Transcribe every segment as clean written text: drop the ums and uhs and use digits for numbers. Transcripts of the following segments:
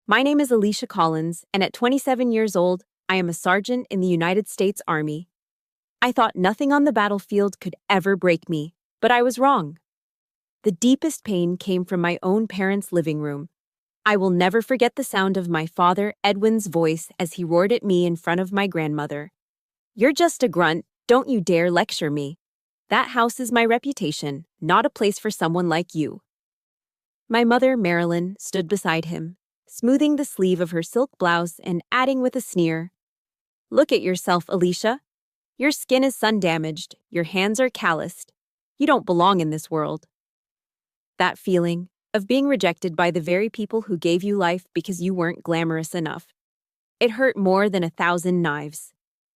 My name is Alicia Collins, and at 27 years old, I am a sergeant in the United States Army. I thought nothing on the battlefield could ever break me, but I was wrong. The deepest pain came from my own parents' living room. I will never forget the sound of my father, Edwin's voice, as he roared at me in front of my grandmother. "You're just a grunt, don't you dare lecture me. That house is my reputation, not a place for someone like you." My mother, Marilyn, stood beside him, smoothing the sleeve of her silk blouse and adding with a sneer, "Look at yourself, Alicia. Your skin is sun-damaged, your hands are calloused. You don't belong in this world." That feeling, of being rejected by the very people who gave you life because you weren't glamorous enough. It hurt more than 1,000 knives.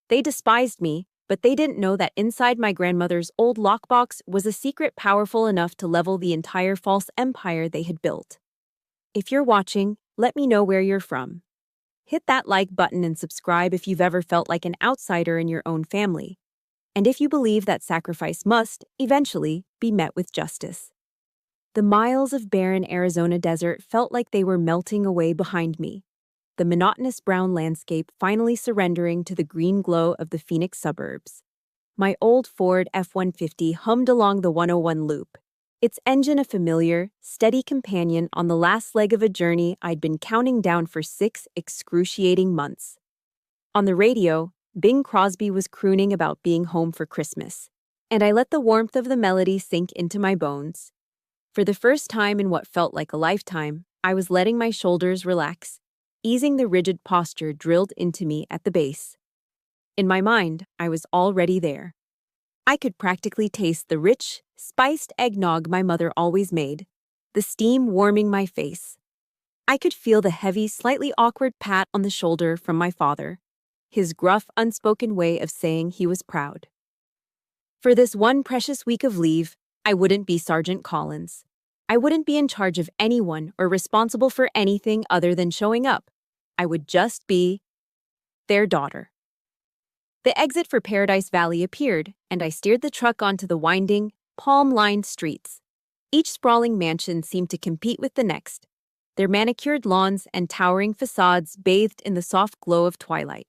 They despised me, but they didn't know that inside my grandmother's old lockbox was a secret powerful enough to level the entire false empire they had built. If you're watching, let me know where you're from. Hit that like button and subscribe if you've ever felt like an outsider in your own family. And if you believe that sacrifice must, eventually, be met with justice. The miles of barren Arizona desert felt like they were melting away behind me, the monotonous brown landscape finally surrendering to the green glow of the Phoenix suburbs. My old Ford F-150 hummed along the 101 loop, its engine a familiar, steady companion on the last leg of a journey I'd been counting down for 6 excruciating months. On the radio, Bing Crosby was crooning about being home for Christmas, and I let the warmth of the melody sink into my bones. For the first time in what felt like a lifetime, I was letting my shoulders relax, easing the rigid posture drilled into me at the base. In my mind, I was already there. I could practically taste the rich, spiced eggnog my mother always made, the steam warming my face. I could feel the heavy, slightly awkward pat on the shoulder from my father, his gruff, unspoken way of saying he was proud. For this one precious week of leave, I wouldn't be Sergeant Collins. I wouldn't be in charge of anyone or responsible for anything other than showing up. I would just be their daughter. The exit for Paradise Valley appeared, and I steered the truck onto the winding, palm-lined streets. Each sprawling mansion seemed to compete with the next, their manicured lawns and towering facades bathed in the soft glow of twilight.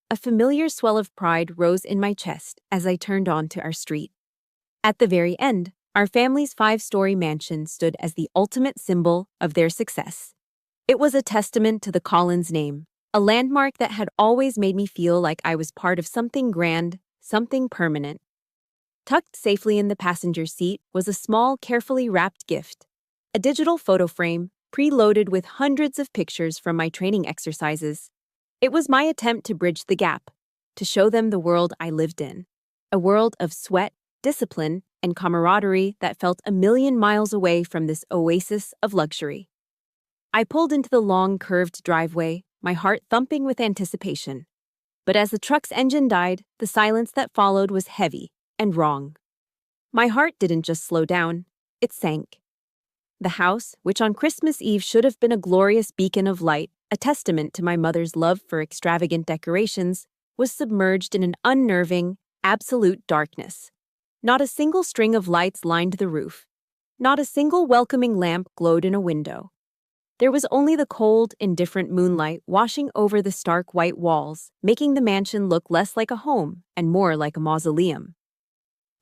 A familiar swell of pride rose in my chest as I turned onto our street. At the very end, our family's 5-story mansion stood as the ultimate symbol of their success. It was a testament to the Collins name, a landmark that had always made me feel like I was part of something grand, something permanent. Tucked safely in the passenger seat was a small, carefully wrapped gift, a digital photo frame preloaded with hundreds of pictures from my training exercises. It was my attempt to bridge the gap, to show them the world I lived in, a world of sweat, discipline, and camaraderie that felt a million miles away from this oasis of luxury. I pulled into the long, curved driveway, my heart thumping with anticipation. But as the truck's engine died, the silence that followed was heavy and wrong. My heart didn't just slow down, it sank. The house, which on Christmas Eve should have been a glorious beacon of light, a testament to my mother's love for extravagant decorations, was submerged in an unnerving, absolute darkness. Not a single string of lights lined the roof. Not a single welcoming lamp glowed in a window. There was only the cold, indifferent moonlight washing over the stark white walls, making the mansion look less like a home and more like a mausoleum.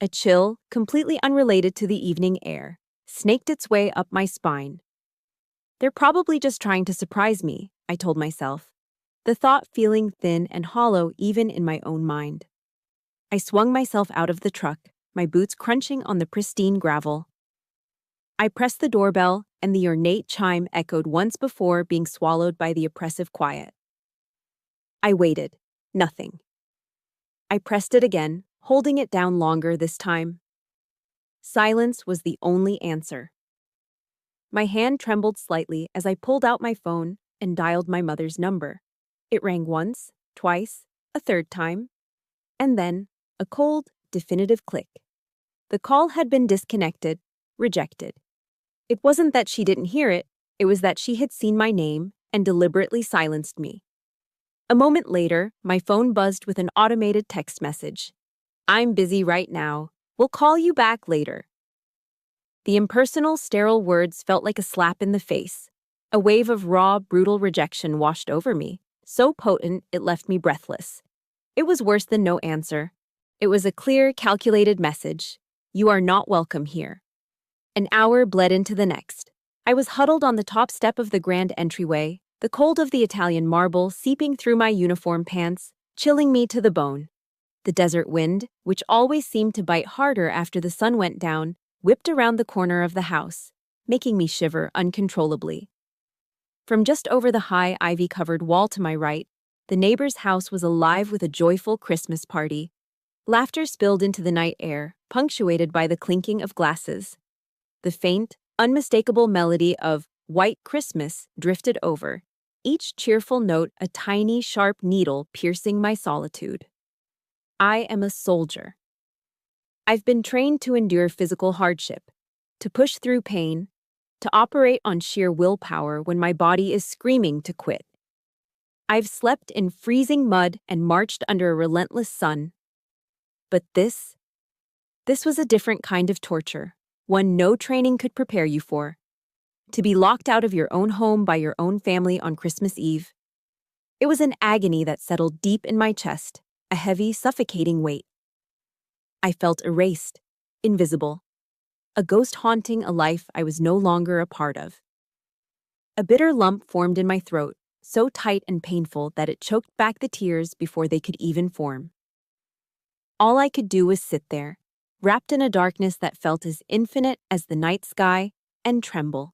A chill, completely unrelated to the evening air, snaked its way up my spine. They're probably just trying to surprise me, I told myself, the thought feeling thin and hollow even in my own mind. I swung myself out of the truck, my boots crunching on the pristine gravel. I pressed the doorbell, and the ornate chime echoed once before being swallowed by the oppressive quiet. I waited. Nothing. I pressed it again, holding it down longer this time. Silence was the only answer. My hand trembled slightly as I pulled out my phone and dialed my mother's number. It rang once, twice, a third time, and then a cold, definitive click. The call had been disconnected, rejected. It wasn't that she didn't hear it, it was that she had seen my name and deliberately silenced me. A moment later, my phone buzzed with an automated text message. "I'm busy right now. We'll call you back later." The impersonal, sterile words felt like a slap in the face, A wave of raw, brutal rejection washed over me, so potent it left me breathless. It was worse than no answer. It was a clear, calculated message. You are not welcome here. An hour bled into the next. I was huddled on the top step of the grand entryway, the cold of the Italian marble seeping through my uniform pants, chilling me to the bone. The desert wind, which always seemed to bite harder after the sun went down, whipped around the corner of the house, making me shiver uncontrollably. From just over the high, ivy-covered wall to my right, the neighbor's house was alive with a joyful Christmas party. Laughter spilled into the night air, punctuated by the clinking of glasses. The faint, unmistakable melody of White Christmas drifted over, each cheerful note a tiny, sharp needle piercing my solitude. I am a soldier. I've been trained to endure physical hardship, to push through pain, to operate on sheer willpower when my body is screaming to quit. I've slept in freezing mud and marched under a relentless sun. But this was a different kind of torture, one no training could prepare you for. To be locked out of your own home by your own family on Christmas Eve. It was an agony that settled deep in my chest, a heavy, suffocating weight. I felt erased, invisible, a ghost haunting a life I was no longer a part of. A bitter lump formed in my throat, so tight and painful that it choked back the tears before they could even form. All I could do was sit there, wrapped in a darkness that felt as infinite as the night sky, and tremble.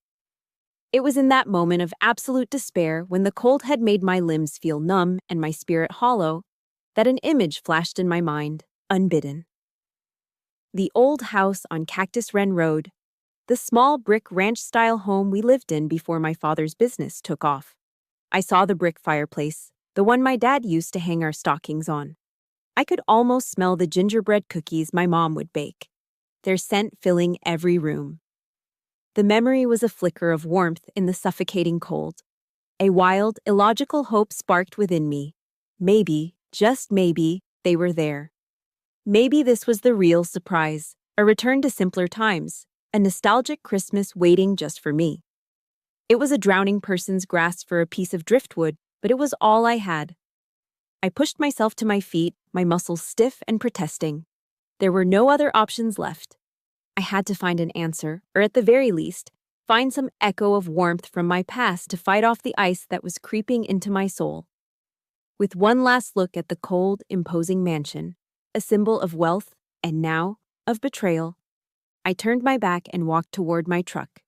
It was in that moment of absolute despair, when the cold had made my limbs feel numb and my spirit hollow, that an image flashed in my mind, unbidden. The old house on Cactus Wren Road, the small brick ranch-style home we lived in before my father's business took off. I saw the brick fireplace, the one my dad used to hang our stockings on. I could almost smell the gingerbread cookies my mom would bake, their scent filling every room. The memory was a flicker of warmth in the suffocating cold. A wild, illogical hope sparked within me. Maybe, just maybe, they were there. Maybe this was the real surprise, a return to simpler times, a nostalgic Christmas waiting just for me. It was a drowning person's grasp for a piece of driftwood, but it was all I had. I pushed myself to my feet, my muscles stiff and protesting. There were no other options left. I had to find an answer, or at the very least, find some echo of warmth from my past to fight off the ice that was creeping into my soul. With one last look at the cold, imposing mansion, a symbol of wealth, and now, of betrayal, I turned my back and walked toward my truck.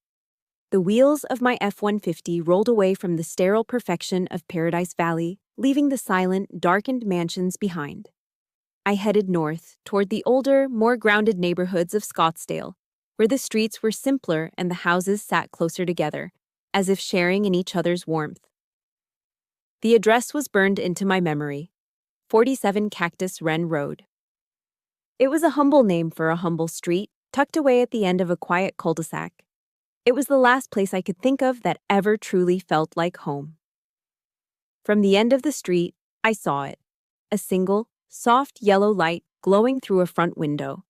The wheels of my F-150 rolled away from the sterile perfection of Paradise Valley, leaving the silent, darkened mansions behind. I headed north, toward the older, more grounded neighborhoods of Scottsdale, where the streets were simpler and the houses sat closer together, as if sharing in each other's warmth. The address was burned into my memory, 47 Cactus Wren Road. It was a humble name for a humble street, tucked away at the end of a quiet cul-de-sac. It was the last place I could think of that ever truly felt like home. From the end of the street, I saw it, a single, soft yellow light glowing through a front window.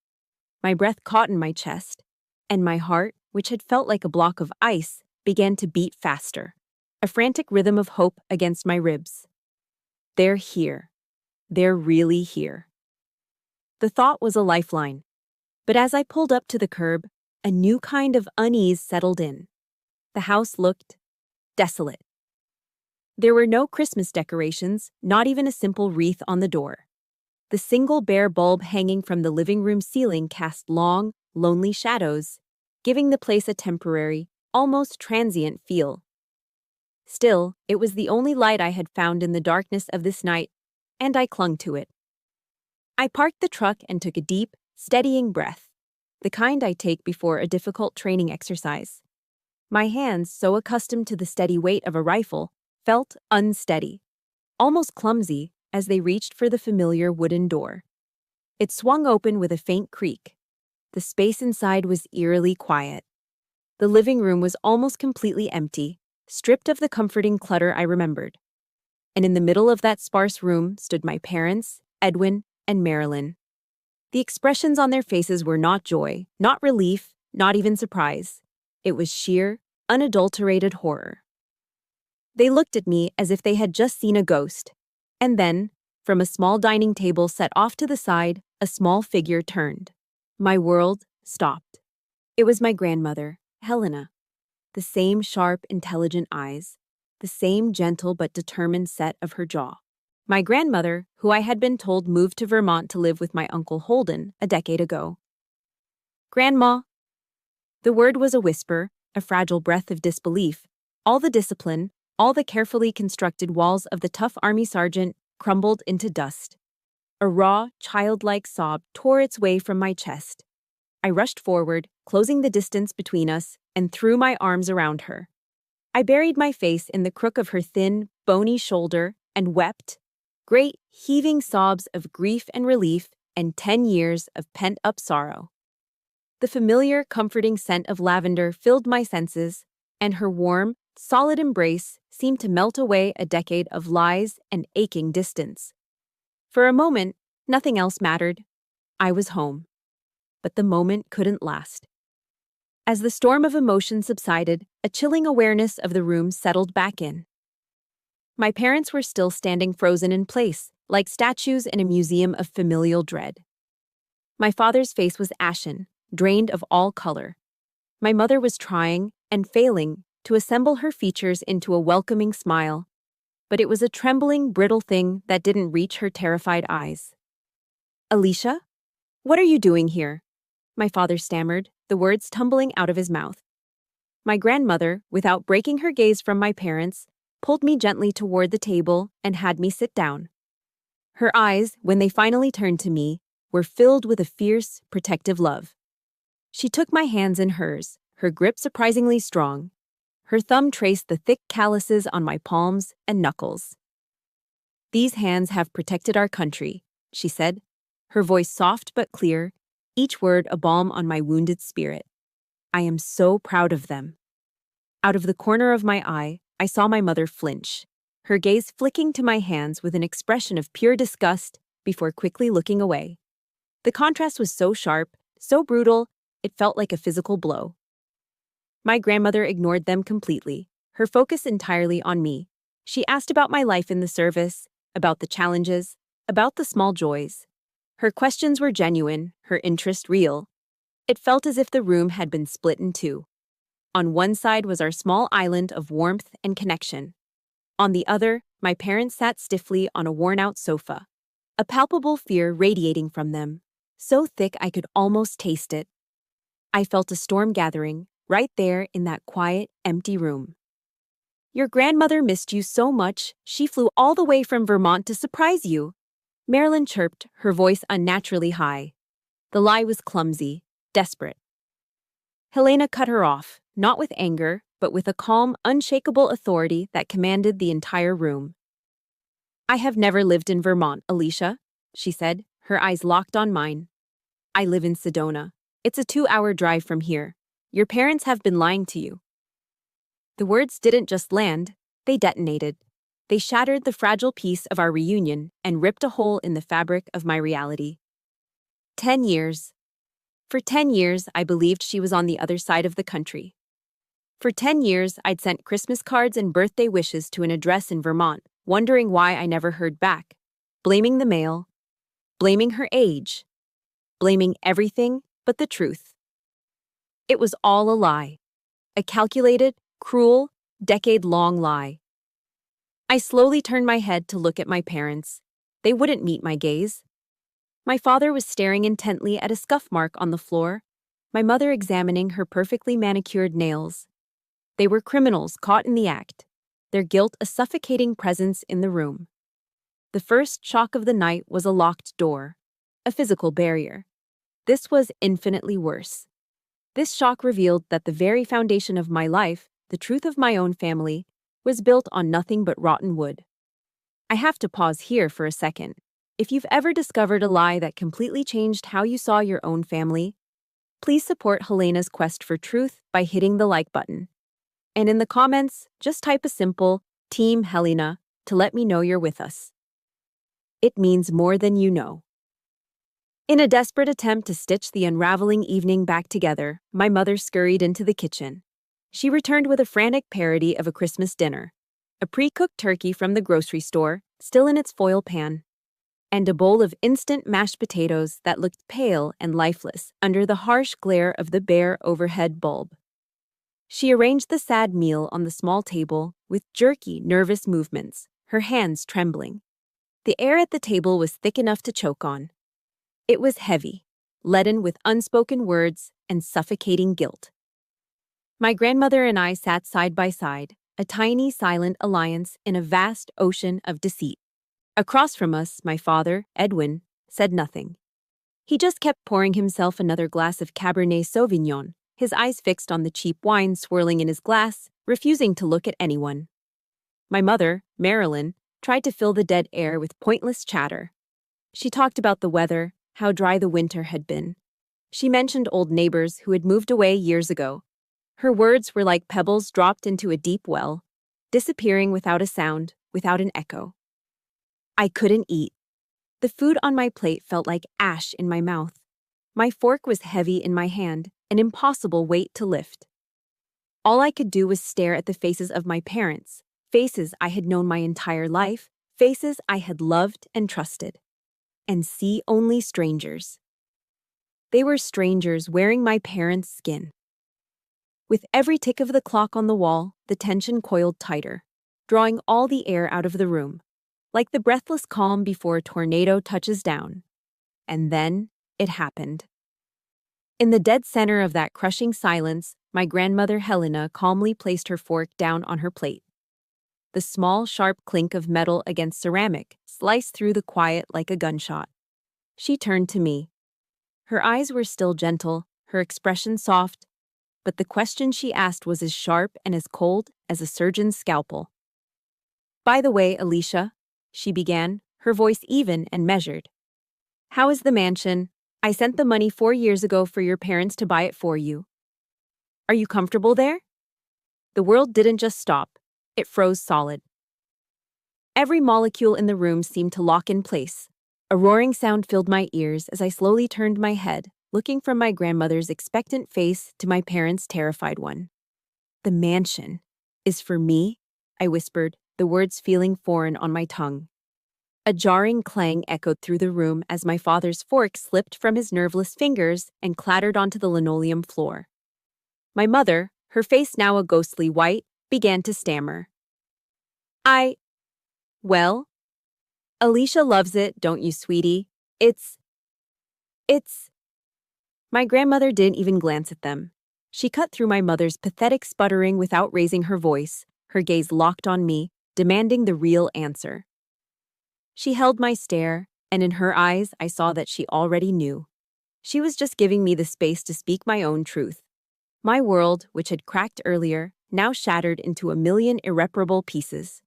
My breath caught in my chest, and my heart, which had felt like a block of ice, began to beat faster, a frantic rhythm of hope against my ribs. They're here. They're really here. The thought was a lifeline, but as I pulled up to the curb, a new kind of unease settled in. The house looked desolate. There were no Christmas decorations, not even a simple wreath on the door. The single bare bulb hanging from the living room ceiling cast long, lonely shadows, giving the place a temporary, almost transient feel. Still, it was the only light I had found in the darkness of this night, and I clung to it. I parked the truck and took a deep, steadying breath, the kind I take before a difficult training exercise. My hands, so accustomed to the steady weight of a rifle, felt unsteady, almost clumsy, as they reached for the familiar wooden door. It swung open with a faint creak. The space inside was eerily quiet. The living room was almost completely empty, stripped of the comforting clutter I remembered. And in the middle of that sparse room stood my parents, Edwin, and Marilyn. The expressions on their faces were not joy, not relief, not even surprise. It was sheer, unadulterated horror. They looked at me as if they had just seen a ghost. And then, from a small dining table set off to the side, a small figure turned. My world stopped. It was my grandmother, Helena. The same sharp, intelligent eyes, the same gentle but determined set of her jaw. My grandmother, who I had been told moved to Vermont to live with my Uncle Holden a decade ago. Grandma. The word was a whisper, a fragile breath of disbelief. All the discipline, all the carefully constructed walls of the tough army sergeant crumbled into dust. A raw, childlike sob tore its way from my chest. I rushed forward, closing the distance between us, and threw my arms around her. I buried my face in the crook of her thin, bony shoulder and wept, great, heaving sobs of grief and relief and 10 years of pent-up sorrow. The familiar, comforting scent of lavender filled my senses, and her warm, solid embrace seemed to melt away a decade of lies and aching distance. For a moment, nothing else mattered. I was home. But the moment couldn't last. As the storm of emotion subsided, a chilling awareness of the room settled back in. My parents were still standing frozen in place, like statues in a museum of familial dread. My father's face was ashen, drained of all color. My mother was trying, and failing, to assemble her features into a welcoming smile, but it was a trembling, brittle thing that didn't reach her terrified eyes. "Alicia? What are you doing here?" My father stammered, the words tumbling out of his mouth. My grandmother, without breaking her gaze from my parents, pulled me gently toward the table and had me sit down. Her eyes, when they finally turned to me, were filled with a fierce, protective love. She took my hands in hers, her grip surprisingly strong. Her thumb traced the thick calluses on my palms and knuckles. "These hands have protected our country," she said, her voice soft but clear, each word a balm on my wounded spirit. "I am so proud of them." Out of the corner of my eye, I saw my mother flinch, her gaze flicking to my hands with an expression of pure disgust before quickly looking away. The contrast was so sharp, so brutal, it felt like a physical blow. My grandmother ignored them completely, her focus entirely on me. She asked about my life in the service, about the challenges, about the small joys. Her questions were genuine, her interest real. It felt as if the room had been split in two. On one side was our small island of warmth and connection. On the other, my parents sat stiffly on a worn-out sofa, a palpable fear radiating from them, so thick I could almost taste it. I felt a storm gathering, right there in that quiet, empty room. "Your grandmother missed you so much, she flew all the way from Vermont to surprise you," Marilyn chirped, her voice unnaturally high. The lie was clumsy, desperate. Helena cut her off, not with anger, but with a calm, unshakable authority that commanded the entire room. "I have never lived in Vermont, Alicia," she said, her eyes locked on mine. "I live in Sedona. It's a 2-hour drive from here. Your parents have been lying to you." The words didn't just land, they detonated. They shattered the fragile piece of our reunion and ripped a hole in the fabric of my reality. 10 years. For 10 years, I believed she was on the other side of the country. For 10 years, I'd sent Christmas cards and birthday wishes to an address in Vermont, wondering why I never heard back, blaming the mail, blaming her age, blaming everything but the truth. It was all a lie, a calculated, cruel, decade-long lie. I slowly turned my head to look at my parents. They wouldn't meet my gaze. My father was staring intently at a scuff mark on the floor, my mother examining her perfectly manicured nails. They were criminals caught in the act, their guilt a suffocating presence in the room. The first shock of the night was a locked door, a physical barrier. This was infinitely worse. This shock revealed that the very foundation of my life, the truth of my own family, was built on nothing but rotten wood. I have to pause here for a second. If you've ever discovered a lie that completely changed how you saw your own family, please support Helena's quest for truth by hitting the like button. And in the comments, just type a simple Team Helena to let me know you're with us. It means more than you know. In a desperate attempt to stitch the unraveling evening back together, my mother scurried into the kitchen. She returned with a frantic parody of a Christmas dinner. a pre-cooked turkey from the grocery store, still in its foil pan, and a bowl of instant mashed potatoes that looked pale and lifeless under the harsh glare of the bare overhead bulb. She arranged the sad meal on the small table with jerky, nervous movements, her hands trembling. The air at the table was thick enough to choke on. It was heavy, leaden with unspoken words and suffocating guilt. My grandmother and I sat side by side, a tiny, silent alliance in a vast ocean of deceit. Across from us, my father, Edwin, said nothing. He just kept pouring himself another glass of Cabernet Sauvignon, his eyes fixed on the cheap wine swirling in his glass, refusing to look at anyone. My mother, Marilyn, tried to fill the dead air with pointless chatter. She talked about the weather, how dry the winter had been. She mentioned old neighbors who had moved away years ago. Her words were like pebbles dropped into a deep well, disappearing without a sound, without an echo. I couldn't eat. The food on my plate felt like ash in my mouth. My fork was heavy in my hand, an impossible weight to lift. All I could do was stare at the faces of my parents, faces I had known my entire life, faces I had loved and trusted, and see only strangers. They were strangers wearing my parents' skin. With every tick of the clock on the wall, the tension coiled tighter, drawing all the air out of the room, like the breathless calm before a tornado touches down. And then it happened. In the dead center of that crushing silence, my grandmother Helena calmly placed her fork down on her plate. The small, sharp clink of metal against ceramic sliced through the quiet like a gunshot. She turned to me. Her eyes were still gentle, her expression soft, but the question she asked was as sharp and as cold as a surgeon's scalpel. "By the way, Alicia," she began, her voice even and measured. "How is the mansion? I sent the money 4 years ago for your parents to buy it for you. Are you comfortable there?" The world didn't just stop, it froze solid. Every molecule in the room seemed to lock in place. A roaring sound filled my ears as I slowly turned my head, looking from my grandmother's expectant face to my parents' terrified one. "The mansion is for me," I whispered, the words feeling foreign on my tongue. A jarring clang echoed through the room as my father's fork slipped from his nerveless fingers and clattered onto the linoleum floor. My mother, her face now a ghostly white, began to stammer. Well, Alicia loves it, don't you, sweetie? It's... My grandmother didn't even glance at them. She cut through my mother's pathetic sputtering without raising her voice, her gaze locked on me, demanding the real answer. She held my stare, and in her eyes I saw that she already knew. She was just giving me the space to speak my own truth. My world, which had cracked earlier, now shattered into a million irreparable pieces.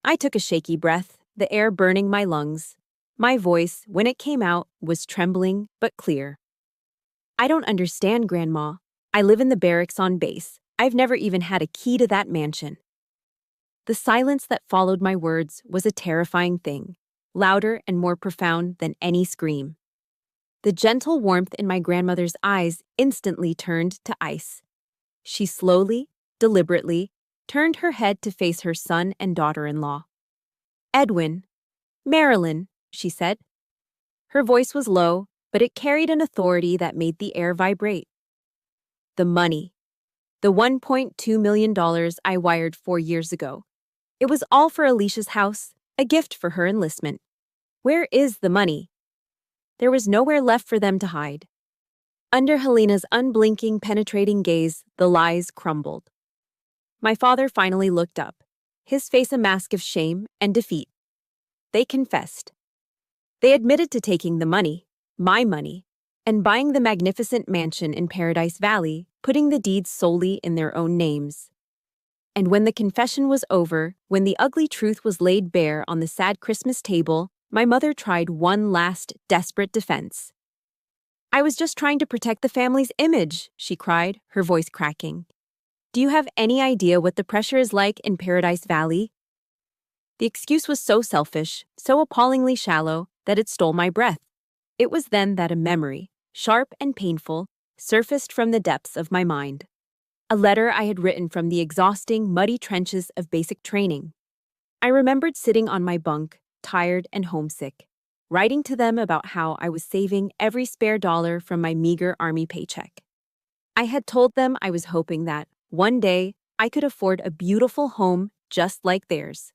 I took a shaky breath, the air burning my lungs. My voice, when it came out, was trembling but clear. "I don't understand, Grandma. I live in the barracks on base. I've never even had a key to that mansion." The silence that followed my words was a terrifying thing, louder and more profound than any scream. The gentle warmth in my grandmother's eyes instantly turned to ice. She slowly, deliberately, turned her head to face her son and daughter-in-law. "Edwin, Marilyn," she said. Her voice was low, but it carried an authority that made the air vibrate. "The money. The $1.2 million I wired 4 years ago. It was all for Alicia's house, a gift for her enlistment. Where is the money?" There was nowhere left for them to hide. Under Helena's unblinking, penetrating gaze, the lies crumbled. My father finally looked up, his face a mask of shame and defeat. They confessed. They admitted to taking the money, my money, and buying the magnificent mansion in Paradise Valley, putting the deeds solely in their own names. And when the confession was over, when the ugly truth was laid bare on the sad Christmas table, my mother tried one last, desperate defense. "I was just trying to protect the family's image," she cried, her voice cracking. "Do you have any idea what the pressure is like in Paradise Valley?" The excuse was so selfish, so appallingly shallow, that it stole my breath. It was then that a memory, sharp and painful, surfaced from the depths of my mind. a letter I had written from the exhausting, muddy trenches of basic training. I remembered sitting on my bunk, tired and homesick, writing to them about how I was saving every spare dollar from my meager army paycheck. I had told them I was hoping that, one day, I could afford a beautiful home just like theirs.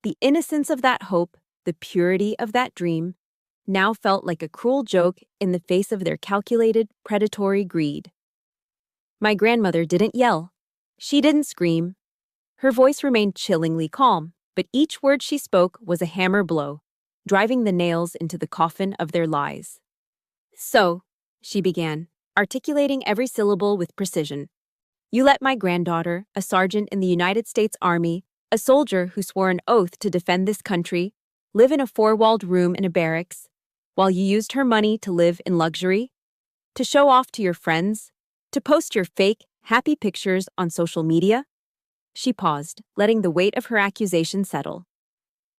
The innocence of that hope, the purity of that dream, now felt like a cruel joke in the face of their calculated, predatory greed. My grandmother didn't yell. She didn't scream. Her voice remained chillingly calm, but each word she spoke was a hammer blow, driving the nails into the coffin of their lies. "So," she began, articulating every syllable with precision, "you let my granddaughter, a sergeant in the United States Army, a soldier who swore an oath to defend this country, live in a four-walled room in a barracks, while you used her money to live in luxury? To show off to your friends? To post your fake, happy pictures on social media?" She paused, letting the weight of her accusation settle.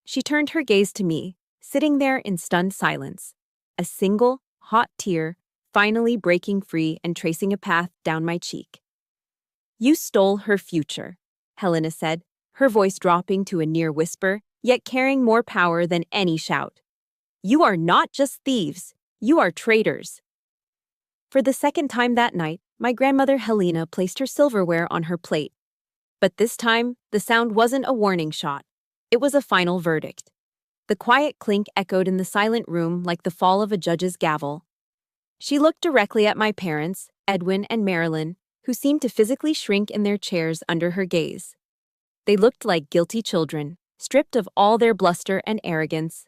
She turned her gaze to me, sitting there in stunned silence, a single, hot tear finally breaking free and tracing a path down my cheek. "You stole her future," Helena said, her voice dropping to a near whisper, yet carrying more power than any shout. "You are not just thieves, you are traitors." For the second time that night, my grandmother Helena placed her silverware on her plate. But this time, the sound wasn't a warning shot. It was a final verdict. The quiet clink echoed in the silent room like the fall of a judge's gavel. She looked directly at my parents, Edwin and Marilyn, who seemed to physically shrink in their chairs under her gaze. They looked like guilty children, stripped of all their bluster and arrogance.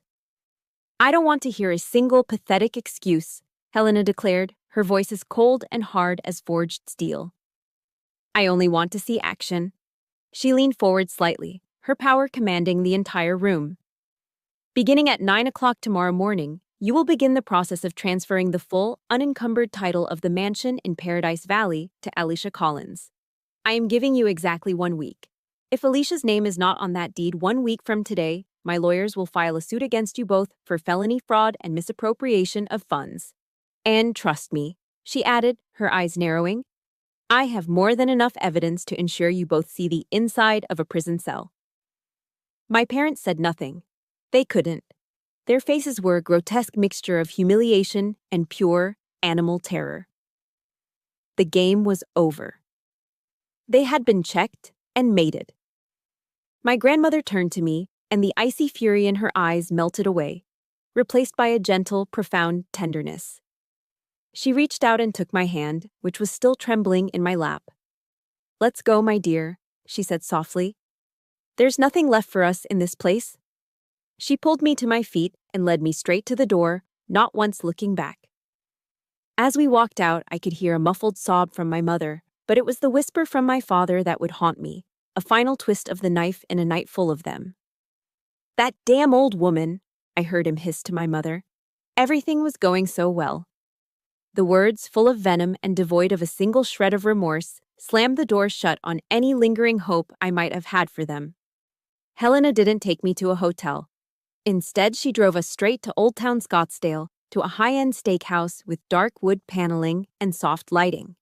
"I don't want to hear a single pathetic excuse," Helena declared, her voice as cold and hard as forged steel. "I only want to see action." She leaned forward slightly, her power commanding the entire room. "Beginning at 9 o'clock tomorrow morning, you will begin the process of transferring the full, unencumbered title of the mansion in Paradise Valley to Alicia Collins. I am giving you exactly 1 week. If Alicia's name is not on that deed 1 week from today, my lawyers will file a suit against you both for felony fraud and misappropriation of funds. And trust me," she added, her eyes narrowing, "I have more than enough evidence to ensure you both see the inside of a prison cell." My parents said nothing. They couldn't. Their faces were a grotesque mixture of humiliation and pure, animal terror. The game was over. They had been checked and mated. My grandmother turned to me, and the icy fury in her eyes melted away, replaced by a gentle, profound tenderness. She reached out and took my hand, which was still trembling in my lap. "Let's go, my dear," she said softly. "There's nothing left for us in this place." She pulled me to my feet and led me straight to the door, not once looking back. As we walked out, I could hear a muffled sob from my mother, but it was the whisper from my father that would haunt me, a final twist of the knife in a night full of them. "That damn old woman," I heard him hiss to my mother. Everything was going so well. The words, full of venom and devoid of a single shred of remorse, slammed the door shut on any lingering hope I might have had for them. Helena didn't take me to a hotel. Instead, she drove us straight to Old Town Scottsdale, to a high-end steakhouse with dark wood paneling and soft lighting.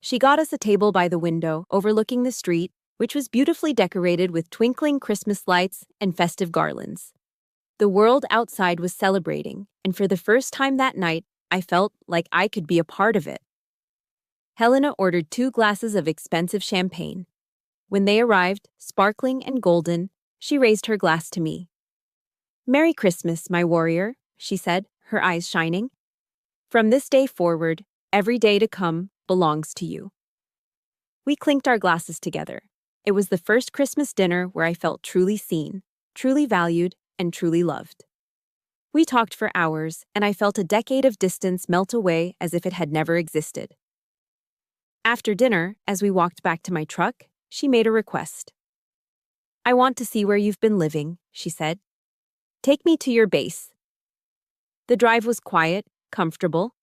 She got us a table by the window overlooking the street, which was beautifully decorated with twinkling Christmas lights and festive garlands. The world outside was celebrating, and for the first time that night, I felt like I could be a part of it. Helena ordered 2 glasses of expensive champagne. When they arrived, sparkling and golden, she raised her glass to me. "Merry Christmas, my warrior," she said, her eyes shining. "From this day forward, every day to come belongs to you." We clinked our glasses together. It was the first Christmas dinner where I felt truly seen, truly valued, and truly loved. We talked for hours, and I felt a decade of distance melt away as if it had never existed. After dinner, as we walked back to my truck, she made a request. "I want to see where you've been living," she said. "Take me to your base." The drive was quiet, comfortable.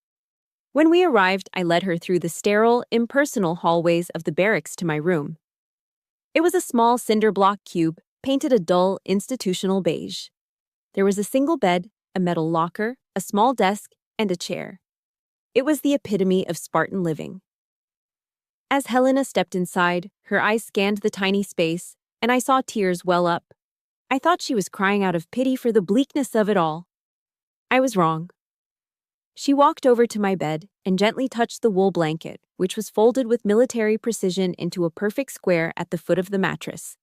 When we arrived, I led her through the sterile, impersonal hallways of the barracks to my room. It was a small cinder block cube, painted a dull, institutional beige. There was a single bed, a metal locker, a small desk, and a chair. It was the epitome of Spartan living. As Helena stepped inside, her eyes scanned the tiny space, and I saw tears well up. I thought she was crying out of pity for the bleakness of it all. I was wrong. She walked over to my bed and gently touched the wool blanket, which was folded with military precision into a perfect square at the foot of the mattress.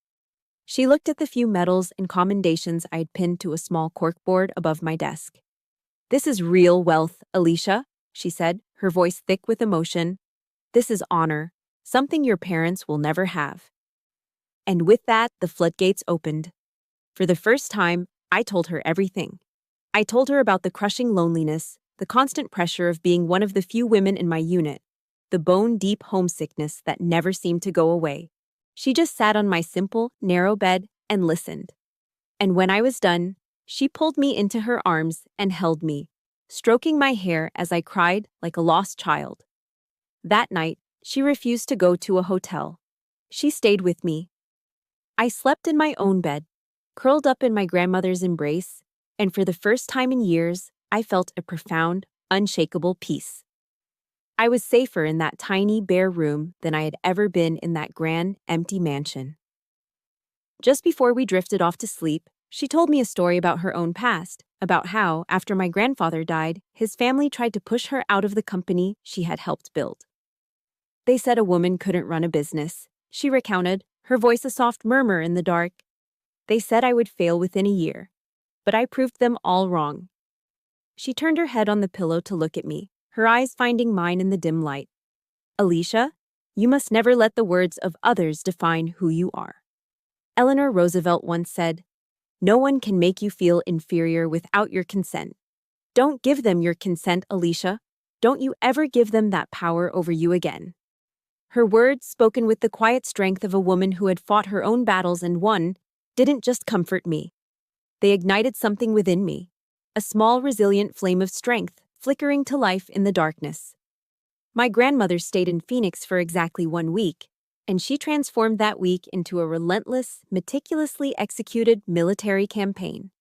She looked at the few medals and commendations I had pinned to a small corkboard above my desk. "This is real wealth, Alicia," she said, her voice thick with emotion. "This is honor, something your parents will never have." And with that, the floodgates opened. For the first time, I told her everything. I told her about the crushing loneliness, the constant pressure of being one of the few women in my unit, the bone-deep homesickness that never seemed to go away. She just sat on my simple, narrow bed and listened. And when I was done, she pulled me into her arms and held me, stroking my hair as I cried like a lost child. That night, she refused to go to a hotel. She stayed with me. I slept in my own bed, curled up in my grandmother's embrace, and for the first time in years, I felt a profound, unshakable peace. I was safer in that tiny, bare room than I had ever been in that grand, empty mansion. Just before we drifted off to sleep, she told me a story about her own past, about how, after my grandfather died, his family tried to push her out of the company she had helped build. They said a woman couldn't run a business, she recounted, her voice a soft murmur in the dark. They said I would fail within a year, but I proved them all wrong. She turned her head on the pillow to look at me, her eyes finding mine in the dim light. "Alicia, you must never let the words of others define who you are." Eleanor Roosevelt once said, "No one can make you feel inferior without your consent. Don't give them your consent, Alicia. Don't you ever give them that power over you again." Her words, spoken with the quiet strength of a woman who had fought her own battles and won, didn't just comfort me. They ignited something within me, a small, resilient flame of strength, flickering to life in the darkness. My grandmother stayed in Phoenix for exactly 1 week, and she transformed that week into a relentless, meticulously executed military campaign.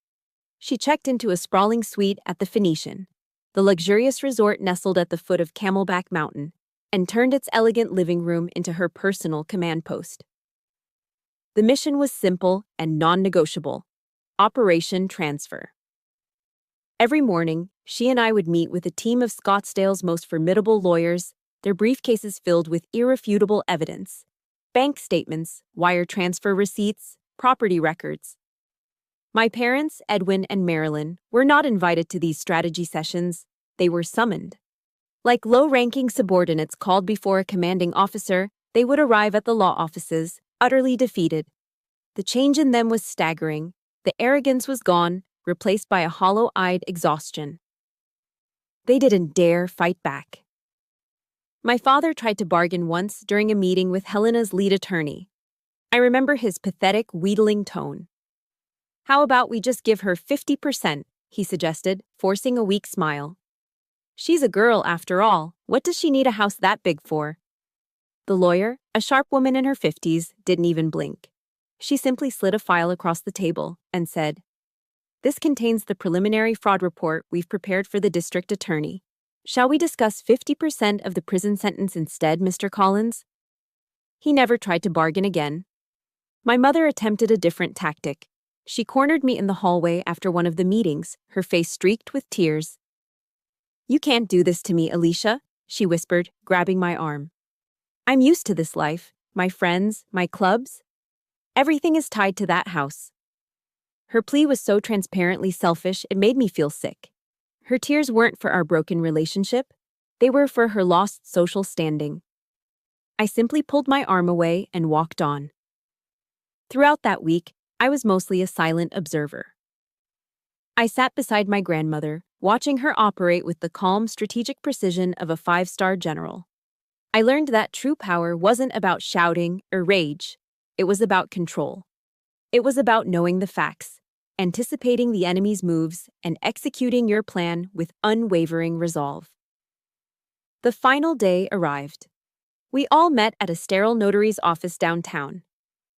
She checked into a sprawling suite at the Phoenician, the luxurious resort nestled at the foot of Camelback Mountain, and turned its elegant living room into her personal command post. The mission was simple and non-negotiable: Operation Transfer. Every morning, she and I would meet with a team of Scottsdale's most formidable lawyers, their briefcases filled with irrefutable evidence: bank statements, wire transfer receipts, property records. My parents, Edwin and Marilyn, were not invited to these strategy sessions. They were summoned. Like low-ranking subordinates called before a commanding officer, they would arrive at the law offices, utterly defeated. The change in them was staggering. The arrogance was gone, replaced by a hollow-eyed exhaustion. They didn't dare fight back. My father tried to bargain once during a meeting with Helena's lead attorney. I remember his pathetic, wheedling tone. "How about we just give her 50%, he suggested, forcing a weak smile. "She's a girl, after all. What does she need a house that big for?" The lawyer, a sharp woman in her 50s, didn't even blink. She simply slid a file across the table and said, "This contains the preliminary fraud report we've prepared for the district attorney. Shall we discuss 50% of the prison sentence instead, Mr. Collins?" He never tried to bargain again. My mother attempted a different tactic. She cornered me in the hallway after one of the meetings, her face streaked with tears. "You can't do this to me, Alicia," she whispered, grabbing my arm. "I'm used to this life, my friends, my clubs. Everything is tied to that house." Her plea was so transparently selfish it made me feel sick. Her tears weren't for our broken relationship. They were for her lost social standing. I simply pulled my arm away and walked on. Throughout that week, I was mostly a silent observer. I sat beside my grandmother, watching her operate with the calm, strategic precision of a 5-star general. I learned that true power wasn't about shouting or rage. It was about control. It was about knowing the facts, anticipating the enemy's moves, and executing your plan with unwavering resolve. The final day arrived. We all met at a sterile notary's office downtown.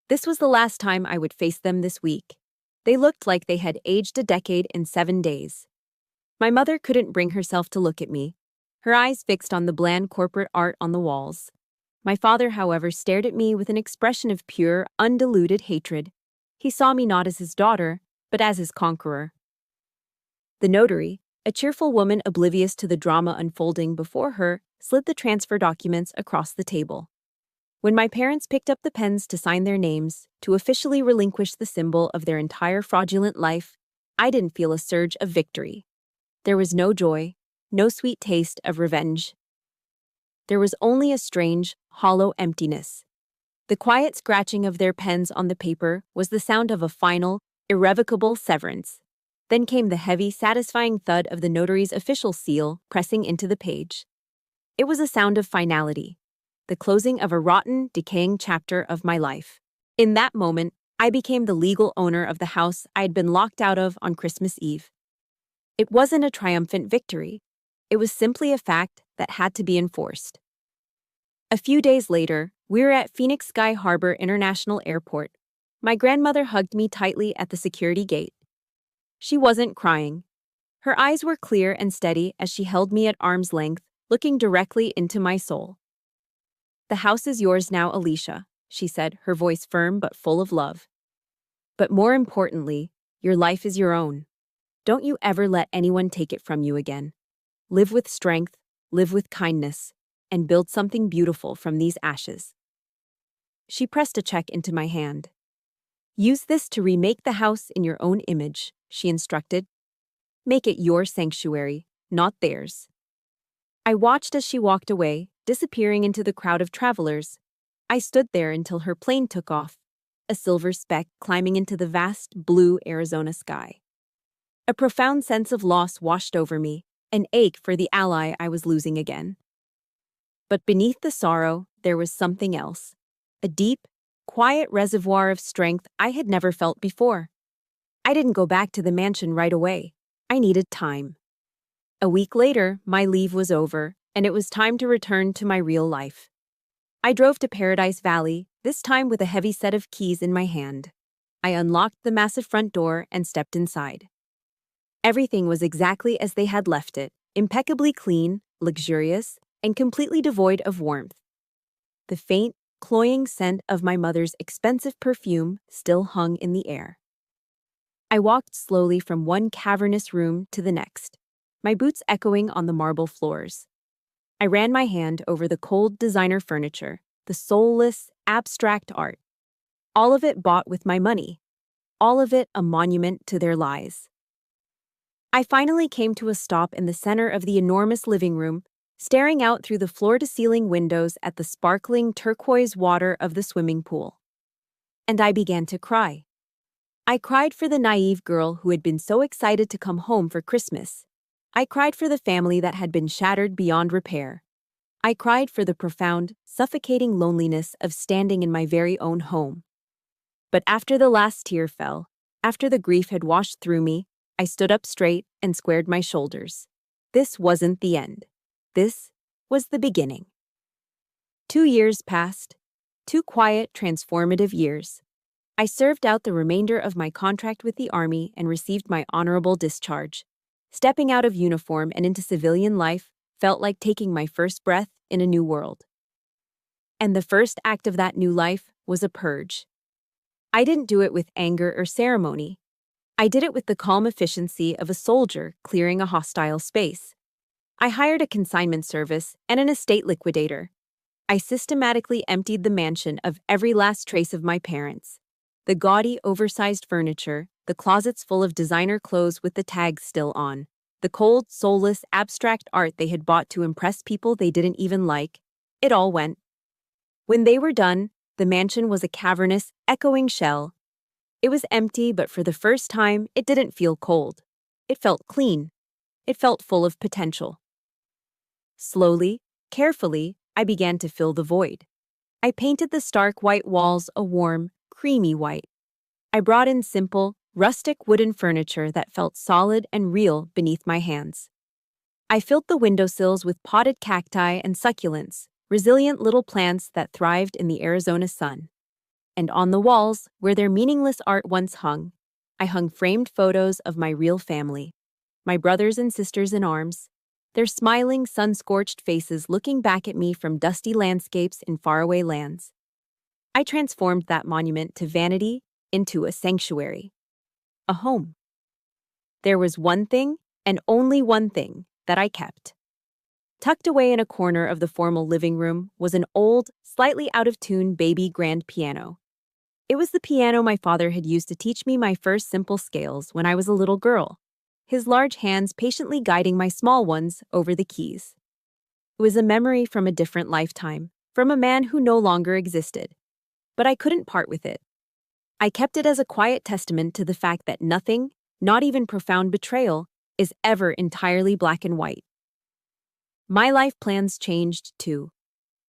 This was the last time I would face them this week. They looked like they had aged a decade in 7 days. My mother couldn't bring herself to look at me, her eyes fixed on the bland corporate art on the walls. My father, however, stared at me with an expression of pure, undiluted hatred. He saw me not as his daughter, but as his conqueror. The notary, a cheerful woman oblivious to the drama unfolding before her, slid the transfer documents across the table. When my parents picked up the pens to sign their names, to officially relinquish the symbol of their entire fraudulent life, I didn't feel a surge of victory. There was no joy, no sweet taste of revenge. There was only a strange, hollow emptiness. The quiet scratching of their pens on the paper was the sound of a final, irrevocable severance. Then came the heavy, satisfying thud of the notary's official seal pressing into the page. It was a sound of finality, the closing of a rotten, decaying chapter of my life. In that moment, I became the legal owner of the house I had been locked out of on Christmas Eve. It wasn't a triumphant victory. It was simply a fact that had to be enforced. A few days later, we were at Phoenix Sky Harbor International Airport. My grandmother hugged me tightly at the security gate. She wasn't crying. Her eyes were clear and steady as she held me at arm's length, looking directly into my soul. "The house is yours now, Alicia," she said, her voice firm but full of love. "But more importantly, your life is your own. Don't you ever let anyone take it from you again. Live with strength, live with kindness, and build something beautiful from these ashes." She pressed a check into my hand. "Use this to remake the house in your own image," she instructed. "Make it your sanctuary, not theirs." I watched as she walked away, disappearing into the crowd of travelers. I stood there until her plane took off, a silver speck climbing into the vast, blue Arizona sky. A profound sense of loss washed over me, an ache for the ally I was losing again. But beneath the sorrow, there was something else. A deep, quiet reservoir of strength I had never felt before. I didn't go back to the mansion right away. I needed time. A week later, my leave was over, and it was time to return to my real life. I drove to Paradise Valley, this time with a heavy set of keys in my hand. I unlocked the massive front door and stepped inside. Everything was exactly as they had left it, impeccably clean, luxurious, and completely devoid of warmth. The faint, cloying scent of my mother's expensive perfume still hung in the air. I walked slowly from one cavernous room to the next, my boots echoing on the marble floors. I ran my hand over the cold designer furniture, the soulless, abstract art. All of it bought with my money. All of it a monument to their lies. I finally came to a stop in the center of the enormous living room, staring out through the floor-to-ceiling windows at the sparkling turquoise water of the swimming pool. And I began to cry. I cried for the naive girl who had been so excited to come home for Christmas. I cried for the family that had been shattered beyond repair. I cried for the profound, suffocating loneliness of standing in my very own home. But after the last tear fell, after the grief had washed through me, I stood up straight and squared my shoulders. This wasn't the end. This was the beginning. 2 years passed. 2 quiet, transformative years. I served out the remainder of my contract with the Army and received my honorable discharge. Stepping out of uniform and into civilian life felt like taking my first breath in a new world. And the first act of that new life was a purge. I didn't do it with anger or ceremony. I did it with the calm efficiency of a soldier clearing a hostile space. I hired a consignment service and an estate liquidator. I systematically emptied the mansion of every last trace of my parents. The gaudy, oversized furniture, the closets full of designer clothes with the tags still on, the cold, soulless, abstract art they had bought to impress people they didn't even like, it all went. When they were done, the mansion was a cavernous, echoing shell. It was empty, but for the first time, it didn't feel cold. It felt clean. It felt full of potential. Slowly, carefully, I began to fill the void. I painted the stark white walls a warm, creamy white. I brought in simple, rustic wooden furniture that felt solid and real beneath my hands. I filled the windowsills with potted cacti and succulents, resilient little plants that thrived in the Arizona sun. And on the walls, where their meaningless art once hung, I hung framed photos of my real family, my brothers and sisters in arms, their smiling, sun-scorched faces looking back at me from dusty landscapes in faraway lands. I transformed that monument to vanity into a sanctuary, a home. There was one thing, and only one thing, that I kept. Tucked away in a corner of the formal living room was an old, slightly out-of-tune baby grand piano. It was the piano my father had used to teach me my first simple scales when I was a little girl, his large hands patiently guiding my small ones over the keys. It was a memory from a different lifetime, from a man who no longer existed. But I couldn't part with it. I kept it as a quiet testament to the fact that nothing, not even profound betrayal, is ever entirely black and white. My life plans changed, too.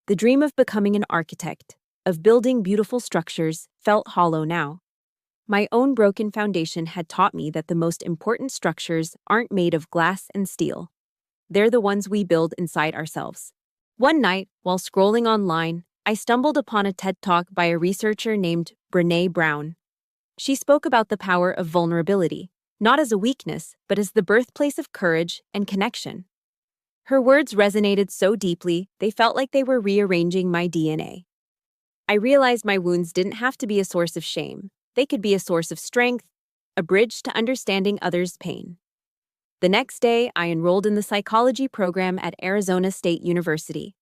The dream of becoming an architect, of building beautiful structures, felt hollow now. My own broken foundation had taught me that the most important structures aren't made of glass and steel. They're the ones we build inside ourselves. One night, while scrolling online, I stumbled upon a TED Talk by a researcher named Brené Brown. She spoke about the power of vulnerability, not as a weakness, but as the birthplace of courage and connection. Her words resonated so deeply, they felt like they were rearranging my DNA. I realized my wounds didn't have to be a source of shame. They could be a source of strength, a bridge to understanding others' pain. The next day, I enrolled in the psychology program at Arizona State University.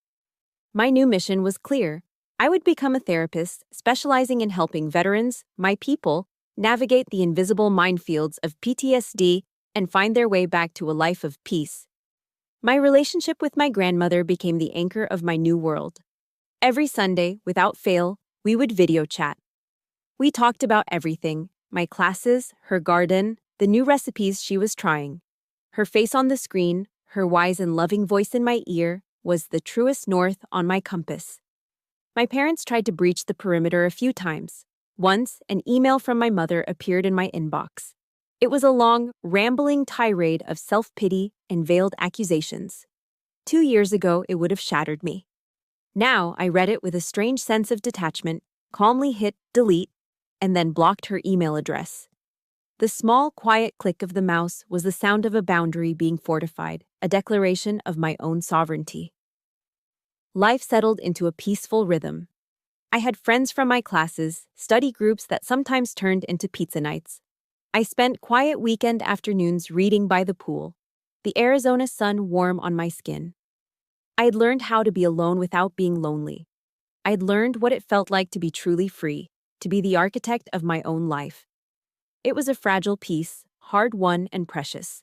My new mission was clear. I would become a therapist specializing in helping veterans, my people, navigate the invisible minefields of PTSD and find their way back to a life of peace. My relationship with my grandmother became the anchor of my new world. Every Sunday, without fail, we would video chat. We talked about everything: my classes, her garden, the new recipes she was trying. Her face on the screen, her wise and loving voice in my ear, was the truest north on my compass. My parents tried to breach the perimeter a few times. Once, an email from my mother appeared in my inbox. It was a long, rambling tirade of self-pity and veiled accusations. 2 years ago, it would have shattered me. Now, I read it with a strange sense of detachment, calmly hit delete, and then blocked her email address. The small, quiet click of the mouse was the sound of a boundary being fortified, a declaration of my own sovereignty. Life settled into a peaceful rhythm. I had friends from my classes, study groups that sometimes turned into pizza nights. I spent quiet weekend afternoons reading by the pool, the Arizona sun warm on my skin. I had learned how to be alone without being lonely. I had learned what it felt like to be truly free, to be the architect of my own life. It was a fragile peace, hard-won and precious.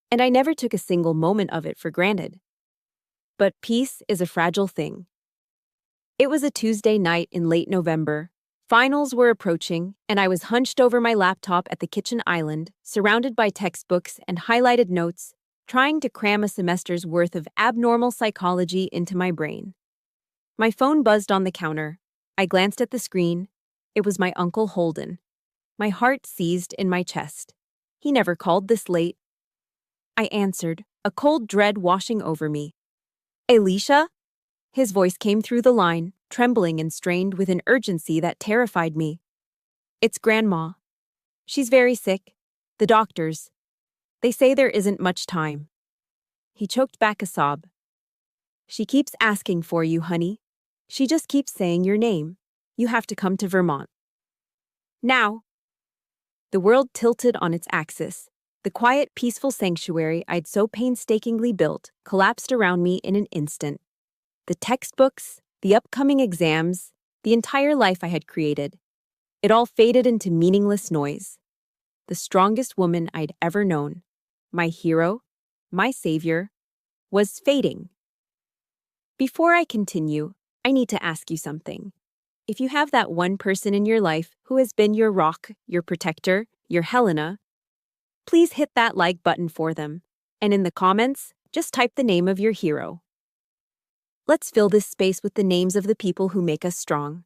And I never took a single moment of it for granted. But peace is a fragile thing. It was a Tuesday night in late November. Finals were approaching, and I was hunched over my laptop at the kitchen island, surrounded by textbooks and highlighted notes, trying to cram a semester's worth of abnormal psychology into my brain. My phone buzzed on the counter. I glanced at the screen. It was my Uncle Holden. My heart seized in my chest. He never called this late. I answered, a cold dread washing over me. Alicia? His voice came through the line, trembling and strained with an urgency that terrified me. It's Grandma. She's very sick. The doctors. They say there isn't much time. He choked back a sob. She keeps asking for you, honey. She just keeps saying your name. You have to come to Vermont. Now. The world tilted on its axis. The quiet, peaceful sanctuary I'd so painstakingly built collapsed around me in an instant. The textbooks, the upcoming exams, the entire life I had created. It all faded into meaningless noise. The strongest woman I'd ever known, my hero, my savior, was fading. Before I continue, I need to ask you something. If you have that one person in your life who has been your rock, your protector, your Helena, please hit that like button for them. And in the comments, just type the name of your hero. Let's fill this space with the names of the people who make us strong.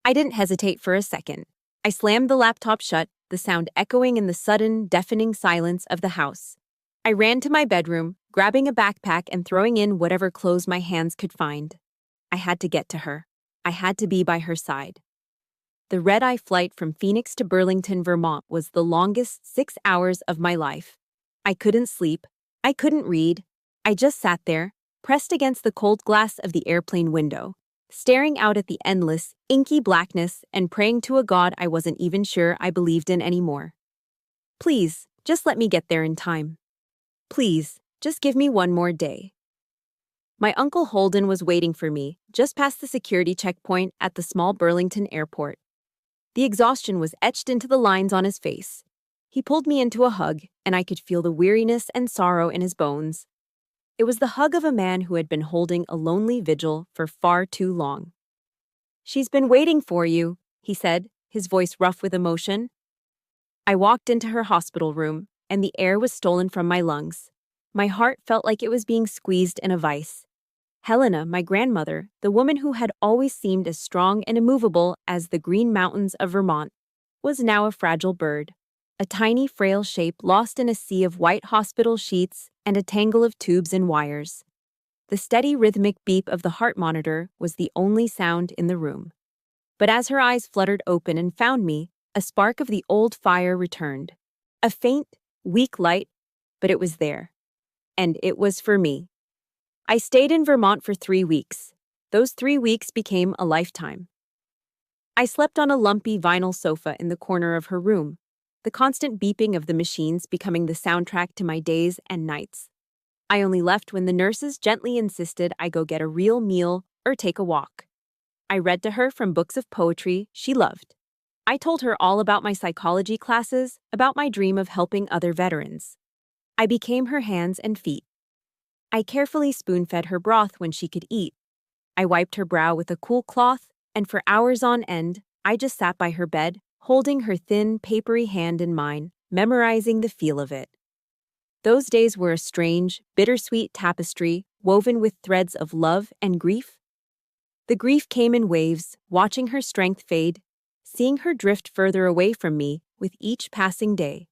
I didn't hesitate for a second. I slammed the laptop shut, the sound echoing in the sudden, deafening silence of the house. I ran to my bedroom, grabbing a backpack and throwing in whatever clothes my hands could find. I had to get to her. I had to be by her side. The red-eye flight from Phoenix to Burlington, Vermont was the longest 6 hours of my life. I couldn't sleep. I couldn't read. I just sat there, pressed against the cold glass of the airplane window, staring out at the endless, inky blackness and praying to a God I wasn't even sure I believed in anymore. Please, just let me get there in time. Please, just give me one more day. My Uncle Holden was waiting for me, just past the security checkpoint at the small Burlington airport. The exhaustion was etched into the lines on his face. He pulled me into a hug, and I could feel the weariness and sorrow in his bones. It was the hug of a man who had been holding a lonely vigil for far too long. "She's been waiting for you," he said, his voice rough with emotion. I walked into her hospital room, and the air was stolen from my lungs. My heart felt like it was being squeezed in a vice. Helena, my grandmother, the woman who had always seemed as strong and immovable as the green mountains of Vermont, was now a fragile bird, a tiny, frail shape lost in a sea of white hospital sheets and a tangle of tubes and wires. The steady, rhythmic beep of the heart monitor was the only sound in the room. But as her eyes fluttered open and found me, a spark of the old fire returned. A faint, weak light, but it was there. And it was for me. I stayed in Vermont for 3 weeks. Those 3 weeks became a lifetime. I slept on a lumpy vinyl sofa in the corner of her room, the constant beeping of the machines becoming the soundtrack to my days and nights. I only left when the nurses gently insisted I go get a real meal or take a walk. I read to her from books of poetry she loved. I told her all about my psychology classes, about my dream of helping other veterans. I became her hands and feet. I carefully spoon-fed her broth when she could eat. I wiped her brow with a cool cloth, and for hours on end, I just sat by her bed, holding her thin, papery hand in mine, memorizing the feel of it. Those days were a strange, bittersweet tapestry woven with threads of love and grief. The grief came in waves, watching her strength fade, seeing her drift further away from me with each passing day.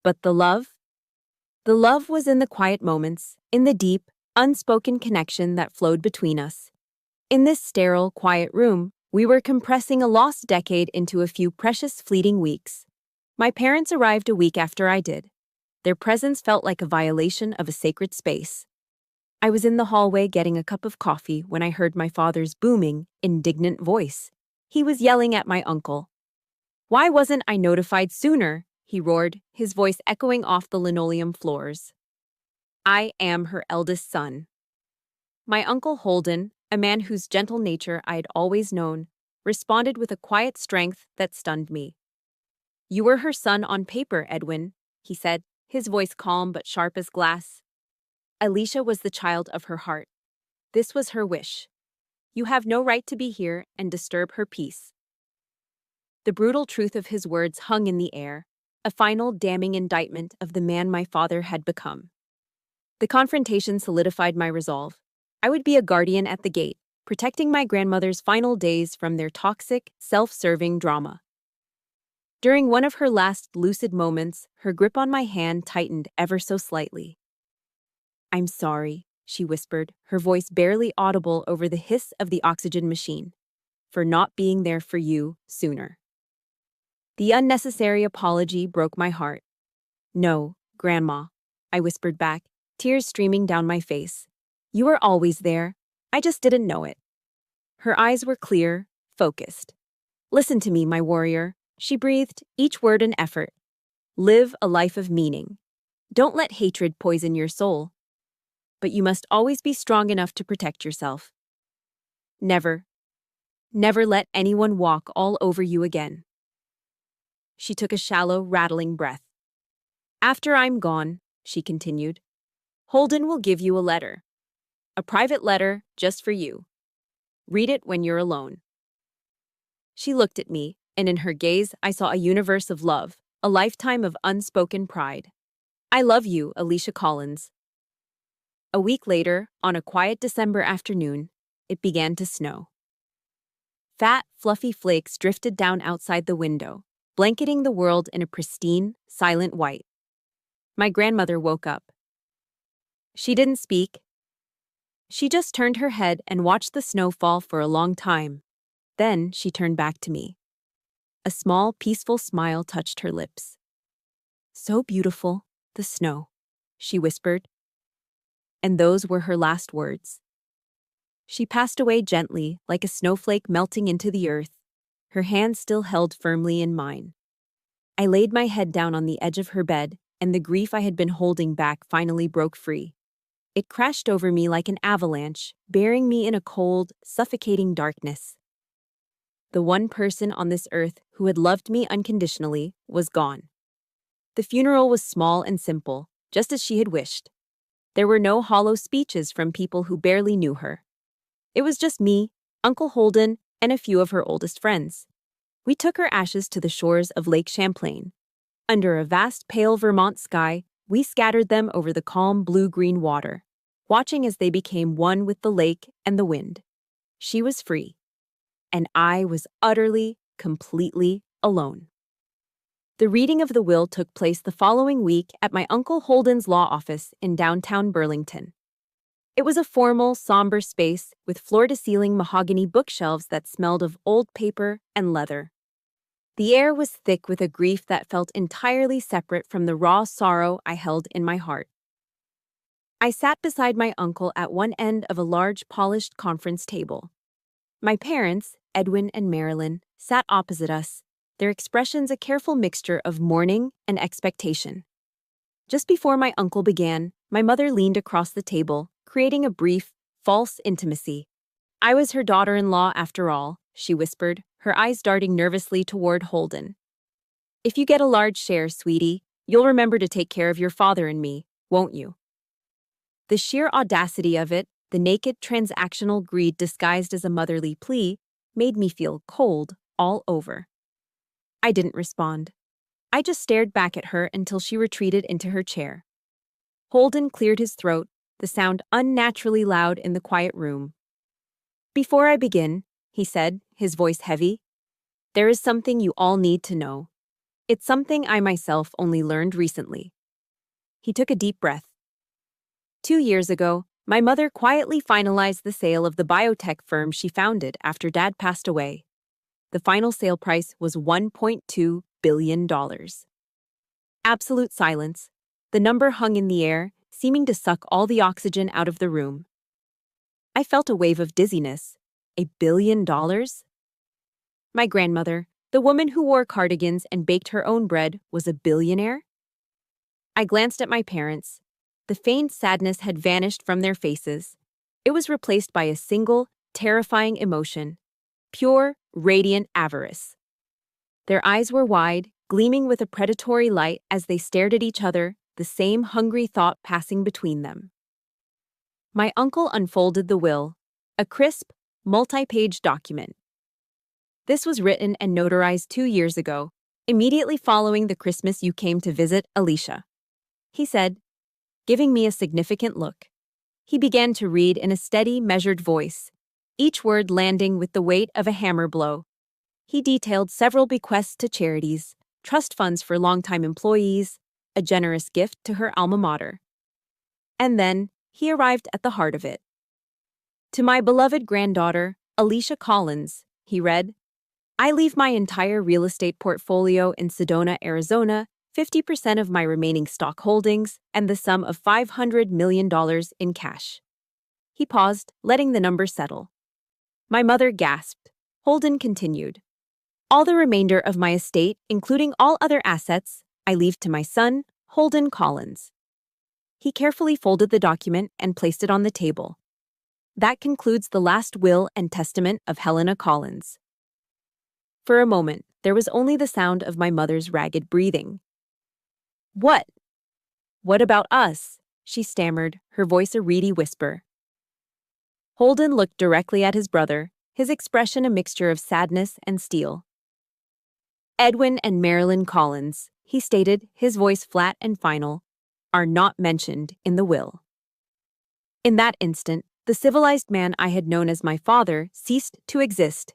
But the love? The love was in the quiet moments, in the deep, unspoken connection that flowed between us. In this sterile, quiet room, we were compressing a lost decade into a few precious, fleeting weeks. My parents arrived a week after I did. Their presence felt like a violation of a sacred space. I was in the hallway getting a cup of coffee when I heard my father's booming, indignant voice. He was yelling at my uncle. "Why wasn't I notified sooner?" he roared, his voice echoing off the linoleum floors. "I am her eldest son." My Uncle Holden, a man whose gentle nature I had always known, responded with a quiet strength that stunned me. "You were her son on paper, Edwin," he said, his voice calm but sharp as glass. "Alicia was the child of her heart. This was her wish. You have no right to be here and disturb her peace." The brutal truth of his words hung in the air, a final damning indictment of the man my father had become. The confrontation solidified my resolve. I would be a guardian at the gate, protecting my grandmother's final days from their toxic, self-serving drama. During one of her last lucid moments, her grip on my hand tightened ever so slightly. "I'm sorry," she whispered, her voice barely audible over the hiss of the oxygen machine, "for not being there for you sooner." The unnecessary apology broke my heart. "No, Grandma," I whispered back, tears streaming down my face. "You were always there. I just didn't know it." Her eyes were clear, focused. "Listen to me, my warrior," she breathed, each word an effort. "Live a life of meaning. Don't let hatred poison your soul. But you must always be strong enough to protect yourself. Never, never let anyone walk all over you again." She took a shallow, rattling breath. "After I'm gone," she continued, "Holden will give you a letter. A private letter just for you. Read it when you're alone." She looked at me, and in her gaze I saw a universe of love, a lifetime of unspoken pride. "I love you, Alicia Collins." A week later, on a quiet December afternoon, it began to snow. Fat, fluffy flakes drifted down outside the window, blanketing the world in a pristine, silent white. My grandmother woke up. She didn't speak. She just turned her head and watched the snow fall for a long time. Then she turned back to me. A small, peaceful smile touched her lips. "So beautiful, the snow," she whispered. And those were her last words. She passed away gently, like a snowflake melting into the earth, her hand still held firmly in mine. I laid my head down on the edge of her bed, and the grief I had been holding back finally broke free. It crashed over me like an avalanche, burying me in a cold, suffocating darkness. The one person on this earth who had loved me unconditionally was gone. The funeral was small and simple, just as she had wished. There were no hollow speeches from people who barely knew her. It was just me, Uncle Holden, and a few of her oldest friends. We took her ashes to the shores of Lake Champlain. Under a vast pale Vermont sky, we scattered them over the calm blue-green water, watching as they became one with the lake and the wind. She was free, and I was utterly, completely alone. The reading of the will took place the following week at my Uncle Holden's law office in downtown Burlington. It was a formal, somber space with floor-to-ceiling mahogany bookshelves that smelled of old paper and leather. The air was thick with a grief that felt entirely separate from the raw sorrow I held in my heart. I sat beside my uncle at one end of a large, polished conference table. My parents, Edwin and Marilyn, sat opposite us, their expressions a careful mixture of mourning and expectation. Just before my uncle began, my mother leaned across the table, creating a brief, false intimacy. I was her daughter-in-law after all, she whispered, her eyes darting nervously toward Holden. If you get a large share, sweetie, you'll remember to take care of your father and me, won't you? The sheer audacity of it, the naked transactional greed disguised as a motherly plea, made me feel cold all over. I didn't respond. I just stared back at her until she retreated into her chair. Holden cleared his throat, the sound unnaturally loud in the quiet room. Before I begin, he said, his voice heavy, there is something you all need to know. It's something I myself only learned recently. He took a deep breath. 2 years ago, my mother quietly finalized the sale of the biotech firm she founded after Dad passed away. The final sale price was $1.2 billion. Absolute silence. The number hung in the air, seeming to suck all the oxygen out of the room. I felt a wave of dizziness. $1 billion? My grandmother, the woman who wore cardigans and baked her own bread, was a billionaire? I glanced at my parents. The faint sadness had vanished from their faces. It was replaced by a single, terrifying emotion. Pure, radiant avarice. Their eyes were wide, gleaming with a predatory light as they stared at each other, the same hungry thought passing between them. My uncle unfolded the will, a crisp, multi-page document. This was written and notarized 2 years ago, immediately following the Christmas you came to visit Alicia. He said, giving me a significant look. He began to read in a steady, measured voice, each word landing with the weight of a hammer blow. He detailed several bequests to charities, trust funds for longtime employees, a generous gift to her alma mater. And then, he arrived at the heart of it. To my beloved granddaughter, Alicia Collins, he read, I leave my entire real estate portfolio in Sedona, Arizona, 50% of my remaining stock holdings, and the sum of $500 million in cash. He paused, letting the number settle. My mother gasped. Holden continued. All the remainder of my estate, including all other assets, I leave to my son, Holden Collins. He carefully folded the document and placed it on the table. That concludes the last will and testament of Helena Collins. For a moment, there was only the sound of my mother's ragged breathing. What? What about us? She stammered, her voice a reedy whisper. Holden looked directly at his brother, his expression a mixture of sadness and steel. Edwin and Marilyn Collins, he stated, his voice flat and final, are not mentioned in the will. In that instant, the civilized man I had known as my father ceased to exist.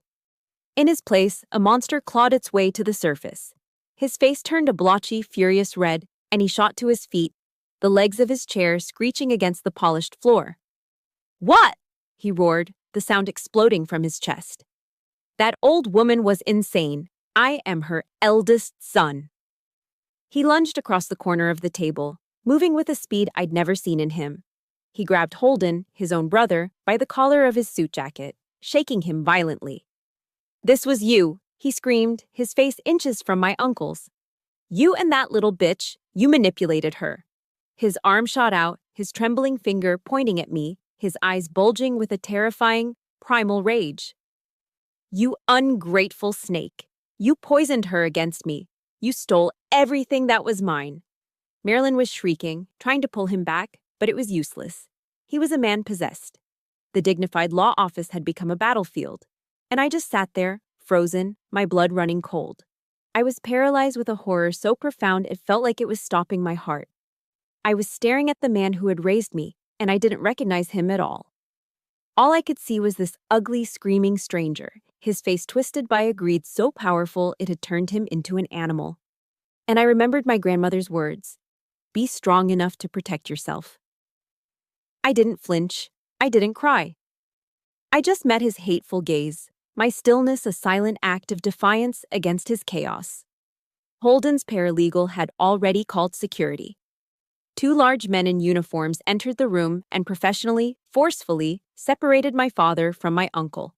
In his place, a monster clawed its way to the surface. His face turned a blotchy, furious red, and he shot to his feet, the legs of his chair screeching against the polished floor. What? He roared, the sound exploding from his chest. That old woman was insane. I am her eldest son. He lunged across the corner of the table, moving with a speed I'd never seen in him. He grabbed Holden, his own brother, by the collar of his suit jacket, shaking him violently. "This was you," he screamed, his face inches from my uncle's. "You and that little bitch, you manipulated her." His arm shot out, his trembling finger pointing at me, his eyes bulging with a terrifying, primal rage. "You ungrateful snake. You poisoned her against me. You stole everything that was mine." Marilyn was shrieking, trying to pull him back, but it was useless. He was a man possessed. The dignified law office had become a battlefield, and I just sat there, frozen, my blood running cold. I was paralyzed with a horror so profound it felt like it was stopping my heart. I was staring at the man who had raised me, and I didn't recognize him at all. All I could see was this ugly, screaming stranger, his face twisted by a greed so powerful it had turned him into an animal. And I remembered my grandmother's words, "Be strong enough to protect yourself." I didn't flinch. I didn't cry. I just met his hateful gaze, my stillness a silent act of defiance against his chaos. Holden's paralegal had already called security. 2 large men in uniforms entered the room and professionally, forcefully, separated my father from my uncle.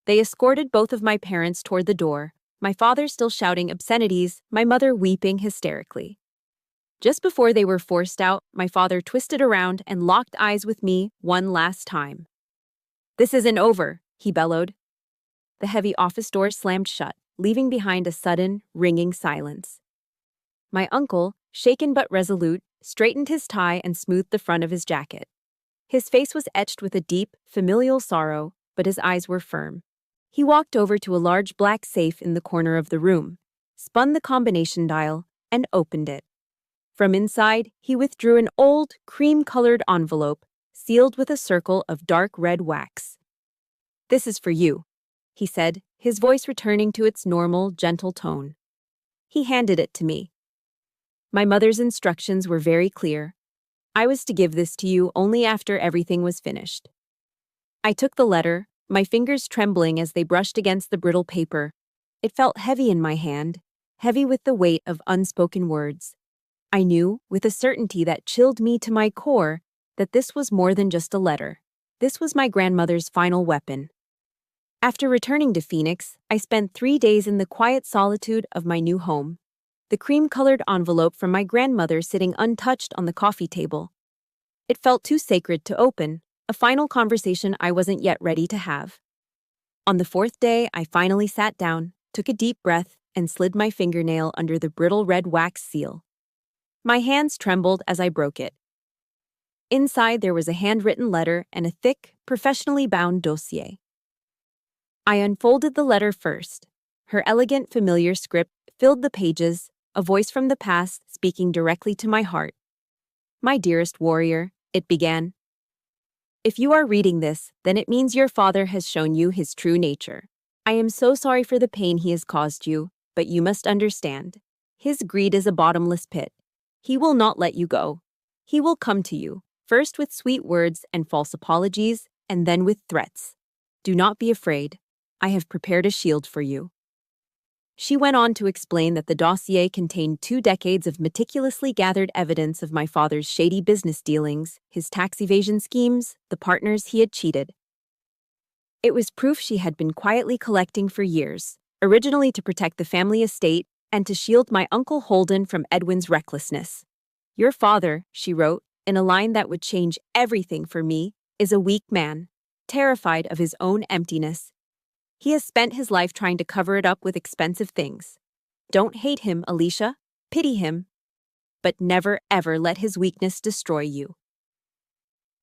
They escorted both of my parents toward the door, my father still shouting obscenities, my mother weeping hysterically. Just before they were forced out, my father twisted around and locked eyes with me one last time. "This isn't over," he bellowed. The heavy office door slammed shut, leaving behind a sudden, ringing silence. My uncle, shaken but resolute, straightened his tie and smoothed the front of his jacket. His face was etched with a deep, familial sorrow, but his eyes were firm. He walked over to a large black safe in the corner of the room, spun the combination dial, and opened it. From inside, he withdrew an old, cream-colored envelope, sealed with a circle of dark red wax. "This is for you," he said, his voice returning to its normal, gentle tone. He handed it to me. My mother's instructions were very clear. I was to give this to you only after everything was finished. I took the letter, my fingers trembling as they brushed against the brittle paper. It felt heavy in my hand, heavy with the weight of unspoken words. I knew, with a certainty that chilled me to my core, that this was more than just a letter. This was my grandmother's final weapon. After returning to Phoenix, I spent 3 days in the quiet solitude of my new home, the cream-colored envelope from my grandmother sitting untouched on the coffee table. It felt too sacred to open, a final conversation I wasn't yet ready to have. On the 4th day, I finally sat down, took a deep breath, and slid my fingernail under the brittle red wax seal. My hands trembled as I broke it. Inside, there was a handwritten letter and a thick, professionally bound dossier. I unfolded the letter first. Her elegant, familiar script filled the pages, a voice from the past speaking directly to my heart. "My dearest warrior," it began. "If you are reading this, then it means your father has shown you his true nature. I am so sorry for the pain he has caused you, but you must understand. His greed is a bottomless pit. He will not let you go. He will come to you, first with sweet words and false apologies, and then with threats. Do not be afraid. I have prepared a shield for you." She went on to explain that the dossier contained 2 decades of meticulously gathered evidence of my father's shady business dealings, his tax evasion schemes, the partners he had cheated. It was proof she had been quietly collecting for years, originally to protect the family estate and to shield my Uncle Holden from Edwin's recklessness. "Your father," she wrote, in a line that would change everything for me, "is a weak man, terrified of his own emptiness. He has spent his life trying to cover it up with expensive things. Don't hate him, Alicia. Pity him. But never ever let his weakness destroy you."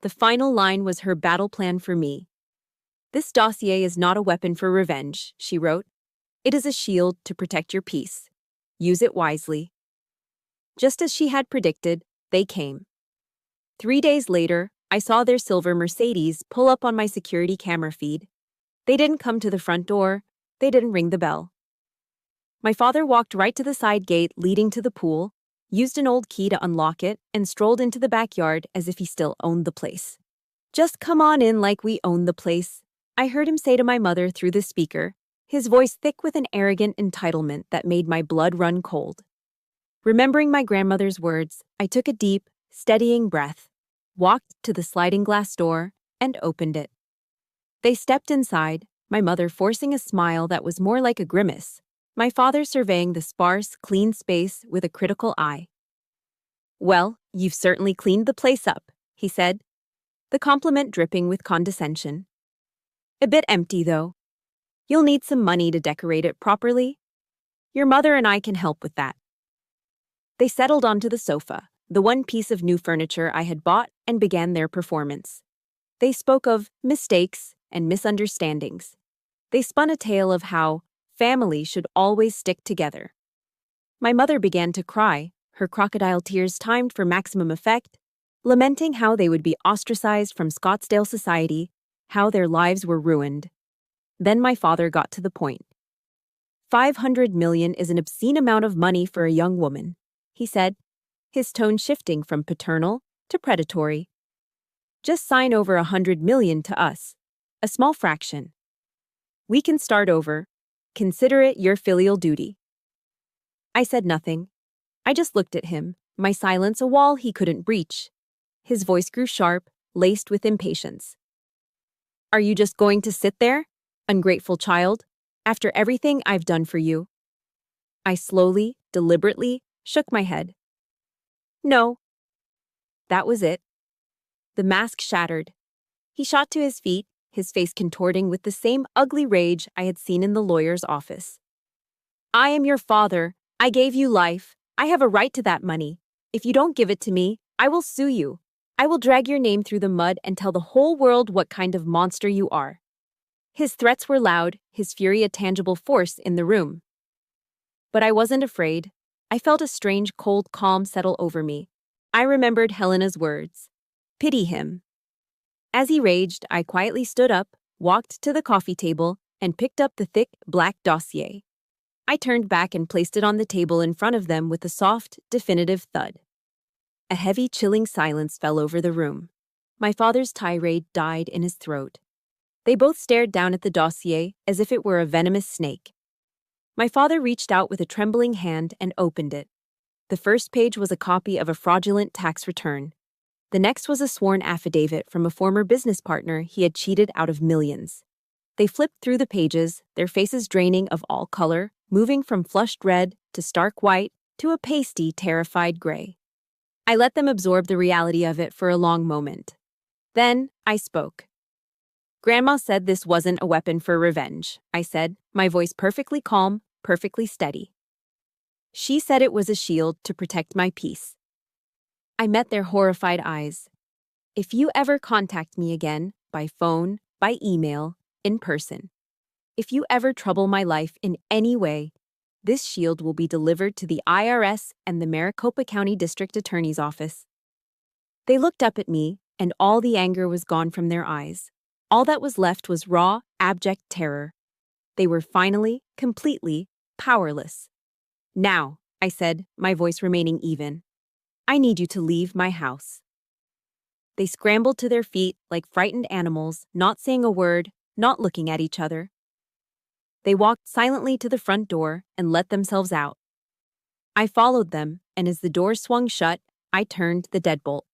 The final line was her battle plan for me. "This dossier is not a weapon for revenge," she wrote. "It is a shield to protect your peace. Use it wisely." Just as she had predicted, they came. 3 days later, I saw their silver Mercedes pull up on my security camera feed. They didn't come to the front door. They didn't ring the bell. My father walked right to the side gate leading to the pool, used an old key to unlock it, and strolled into the backyard as if he still owned the place. "Just come on in like we own the place," I heard him say to my mother through the speaker, his voice thick with an arrogant entitlement that made my blood run cold. Remembering my grandmother's words, I took a deep, steadying breath, walked to the sliding glass door, and opened it. They stepped inside, my mother forcing a smile that was more like a grimace, my father surveying the sparse, clean space with a critical eye. "Well, you've certainly cleaned the place up," he said, the compliment dripping with condescension. "A bit empty, though. You'll need some money to decorate it properly. Your mother and I can help with that." They settled onto the sofa, the one piece of new furniture I had bought, and began their performance. They spoke of mistakes and misunderstandings. They spun a tale of how family should always stick together. My mother began to cry, her crocodile tears timed for maximum effect, lamenting how they would be ostracized from Scottsdale society, how their lives were ruined. Then my father got to the point. $500 million is an obscene amount of money for a young woman, he said, his tone shifting from paternal to predatory. "Just sign over $100 million to us, a small fraction. We can start over. Consider it your filial duty." I said nothing. I just looked at him, my silence a wall he couldn't breach. His voice grew sharp, laced with impatience. "Are you just going to sit there, ungrateful child, after everything I've done for you?" I slowly, deliberately, shook my head. "No." That was it. The mask shattered. He shot to his feet, his face contorting with the same ugly rage I had seen in the lawyer's office. "I am your father. I gave you life. I have a right to that money. If you don't give it to me, I will sue you. I will drag your name through the mud and tell the whole world what kind of monster you are." His threats were loud, his fury a tangible force in the room. But I wasn't afraid. I felt a strange, cold calm settle over me. I remembered Helena's words. Pity him. As he raged, I quietly stood up, walked to the coffee table, and picked up the thick, black dossier. I turned back and placed it on the table in front of them with a soft, definitive thud. A heavy, chilling silence fell over the room. My father's tirade died in his throat. They both stared down at the dossier as if it were a venomous snake. My father reached out with a trembling hand and opened it. The first page was a copy of a fraudulent tax return. The next was a sworn affidavit from a former business partner he had cheated out of millions. They flipped through the pages, their faces draining of all color, moving from flushed red to stark white to a pasty, terrified gray. I let them absorb the reality of it for a long moment. Then I spoke. "Grandma said this wasn't a weapon for revenge," I said, my voice perfectly calm, perfectly steady. "She said it was a shield to protect my peace." I met their horrified eyes. "If you ever contact me again, by phone, by email, in person, if you ever trouble my life in any way, this shield will be delivered to the IRS and the Maricopa County District Attorney's Office." They looked up at me, and all the anger was gone from their eyes. All that was left was raw, abject terror. They were finally, completely, powerless. "Now," I said, my voice remaining even, "I need you to leave my house." They scrambled to their feet like frightened animals, not saying a word, not looking at each other. They walked silently to the front door and let themselves out. I followed them, and as the door swung shut, I turned the deadbolt.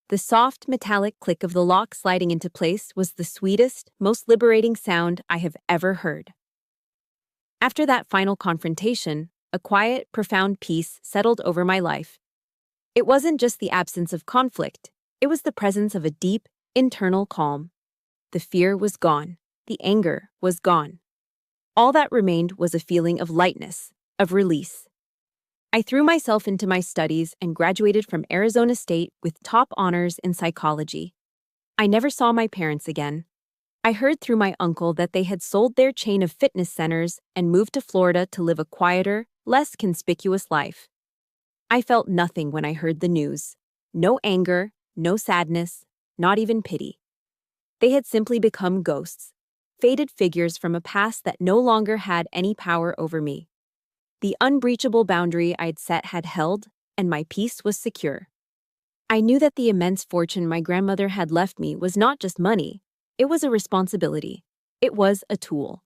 The soft, metallic click of the lock sliding into place was the sweetest, most liberating sound I have ever heard. After that final confrontation, a quiet, profound peace settled over my life. It wasn't just the absence of conflict, it was the presence of a deep, internal calm. The fear was gone. The anger was gone. All that remained was a feeling of lightness, of release. I threw myself into my studies and graduated from Arizona State with top honors in psychology. I never saw my parents again. I heard through my uncle that they had sold their chain of fitness centers and moved to Florida to live a quieter, less conspicuous life. I felt nothing when I heard the news. No anger, no sadness, not even pity. They had simply become ghosts, faded figures from a past that no longer had any power over me. The unbreachable boundary I'd set had held, and my peace was secure. I knew that the immense fortune my grandmother had left me was not just money, it was a responsibility. It was a tool.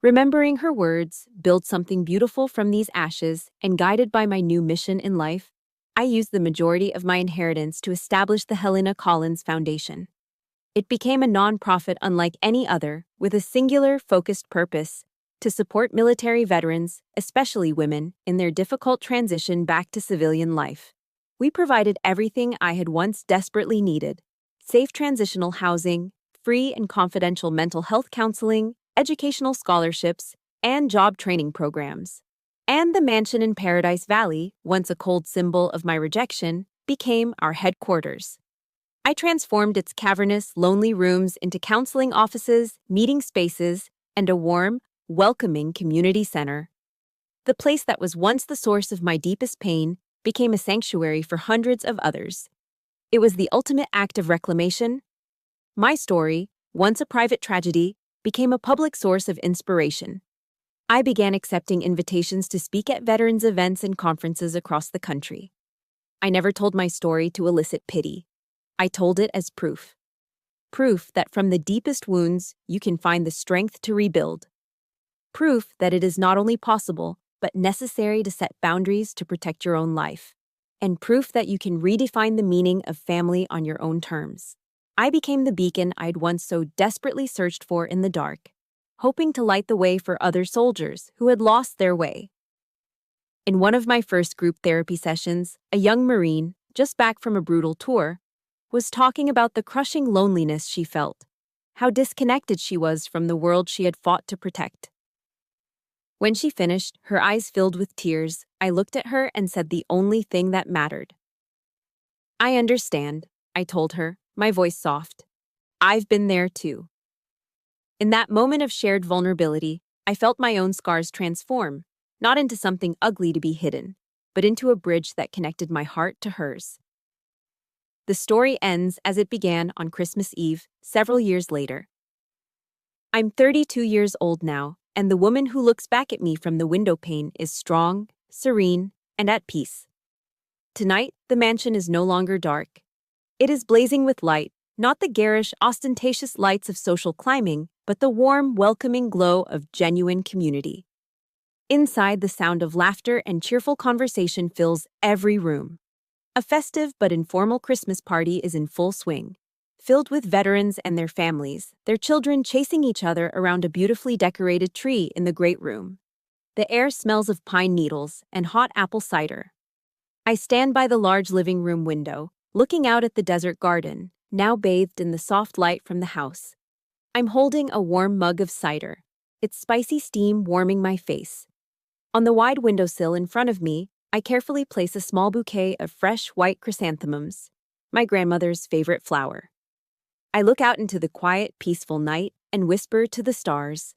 Remembering her words, build something beautiful from these ashes, and guided by my new mission in life, I used the majority of my inheritance to establish the Helena Collins Foundation. It became a nonprofit unlike any other, with a singular, focused purpose to support military veterans, especially women, in their difficult transition back to civilian life. We provided everything I had once desperately needed: safe transitional housing, free and confidential mental health counseling, educational scholarships, and job training programs. And the mansion in Paradise Valley, once a cold symbol of my rejection, became our headquarters. I transformed its cavernous, lonely rooms into counseling offices, meeting spaces, and a warm, welcoming community center. The place that was once the source of my deepest pain became a sanctuary for hundreds of others. It was the ultimate act of reclamation. My story, once a private tragedy, became a public source of inspiration. I began accepting invitations to speak at veterans events and conferences across the country. I never told my story to elicit pity. I told it as proof. Proof that from the deepest wounds, you can find the strength to rebuild. Proof that it is not only possible, but necessary to set boundaries to protect your own life. And proof that you can redefine the meaning of family on your own terms. I became the beacon I'd once so desperately searched for in the dark, hoping to light the way for other soldiers who had lost their way. In one of my first group therapy sessions, a young Marine, just back from a brutal tour, was talking about the crushing loneliness she felt, how disconnected she was from the world she had fought to protect. When she finished, her eyes filled with tears, I looked at her and said the only thing that mattered. "I understand," I told her, my voice soft. "I've been there too." In that moment of shared vulnerability, I felt my own scars transform, not into something ugly to be hidden, but into a bridge that connected my heart to hers. The story ends as it began on Christmas Eve, several years later. I'm 32 years old now, and the woman who looks back at me from the window pane is strong, serene, and at peace. Tonight, the mansion is no longer dark. It is blazing with light, not the garish, ostentatious lights of social climbing, but the warm, welcoming glow of genuine community. Inside, the sound of laughter and cheerful conversation fills every room. A festive but informal Christmas party is in full swing, filled with veterans and their families, their children chasing each other around a beautifully decorated tree in the great room. The air smells of pine needles and hot apple cider. I stand by the large living room window, looking out at the desert garden, now bathed in the soft light from the house. I'm holding a warm mug of cider, its spicy steam warming my face. On the wide windowsill in front of me, I carefully place a small bouquet of fresh white chrysanthemums, my grandmother's favorite flower. I look out into the quiet, peaceful night and whisper to the stars.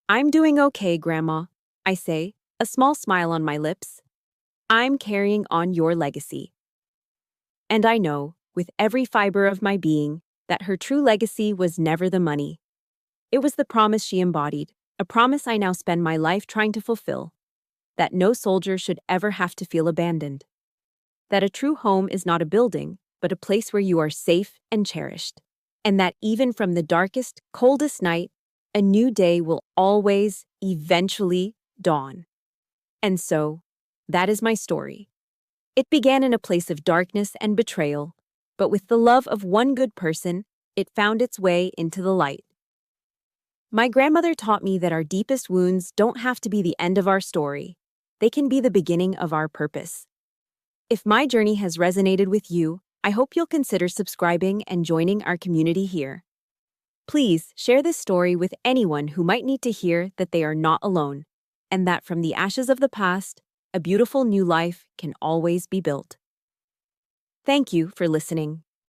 "I'm doing okay, Grandma," I say, a small smile on my lips. "I'm carrying on your legacy." And I know, with every fiber of my being, that her true legacy was never the money. It was the promise she embodied, a promise I now spend my life trying to fulfill. That no soldier should ever have to feel abandoned. That a true home is not a building, but a place where you are safe and cherished. And that even from the darkest, coldest night, a new day will always, eventually, dawn. And so, that is my story. It began in a place of darkness and betrayal, but with the love of one good person, it found its way into the light. My grandmother taught me that our deepest wounds don't have to be the end of our story. They can be the beginning of our purpose. If my journey has resonated with you, I hope you'll consider subscribing and joining our community here. Please share this story with anyone who might need to hear that they are not alone, and that from the ashes of the past, a beautiful new life can always be built. Thank you for listening.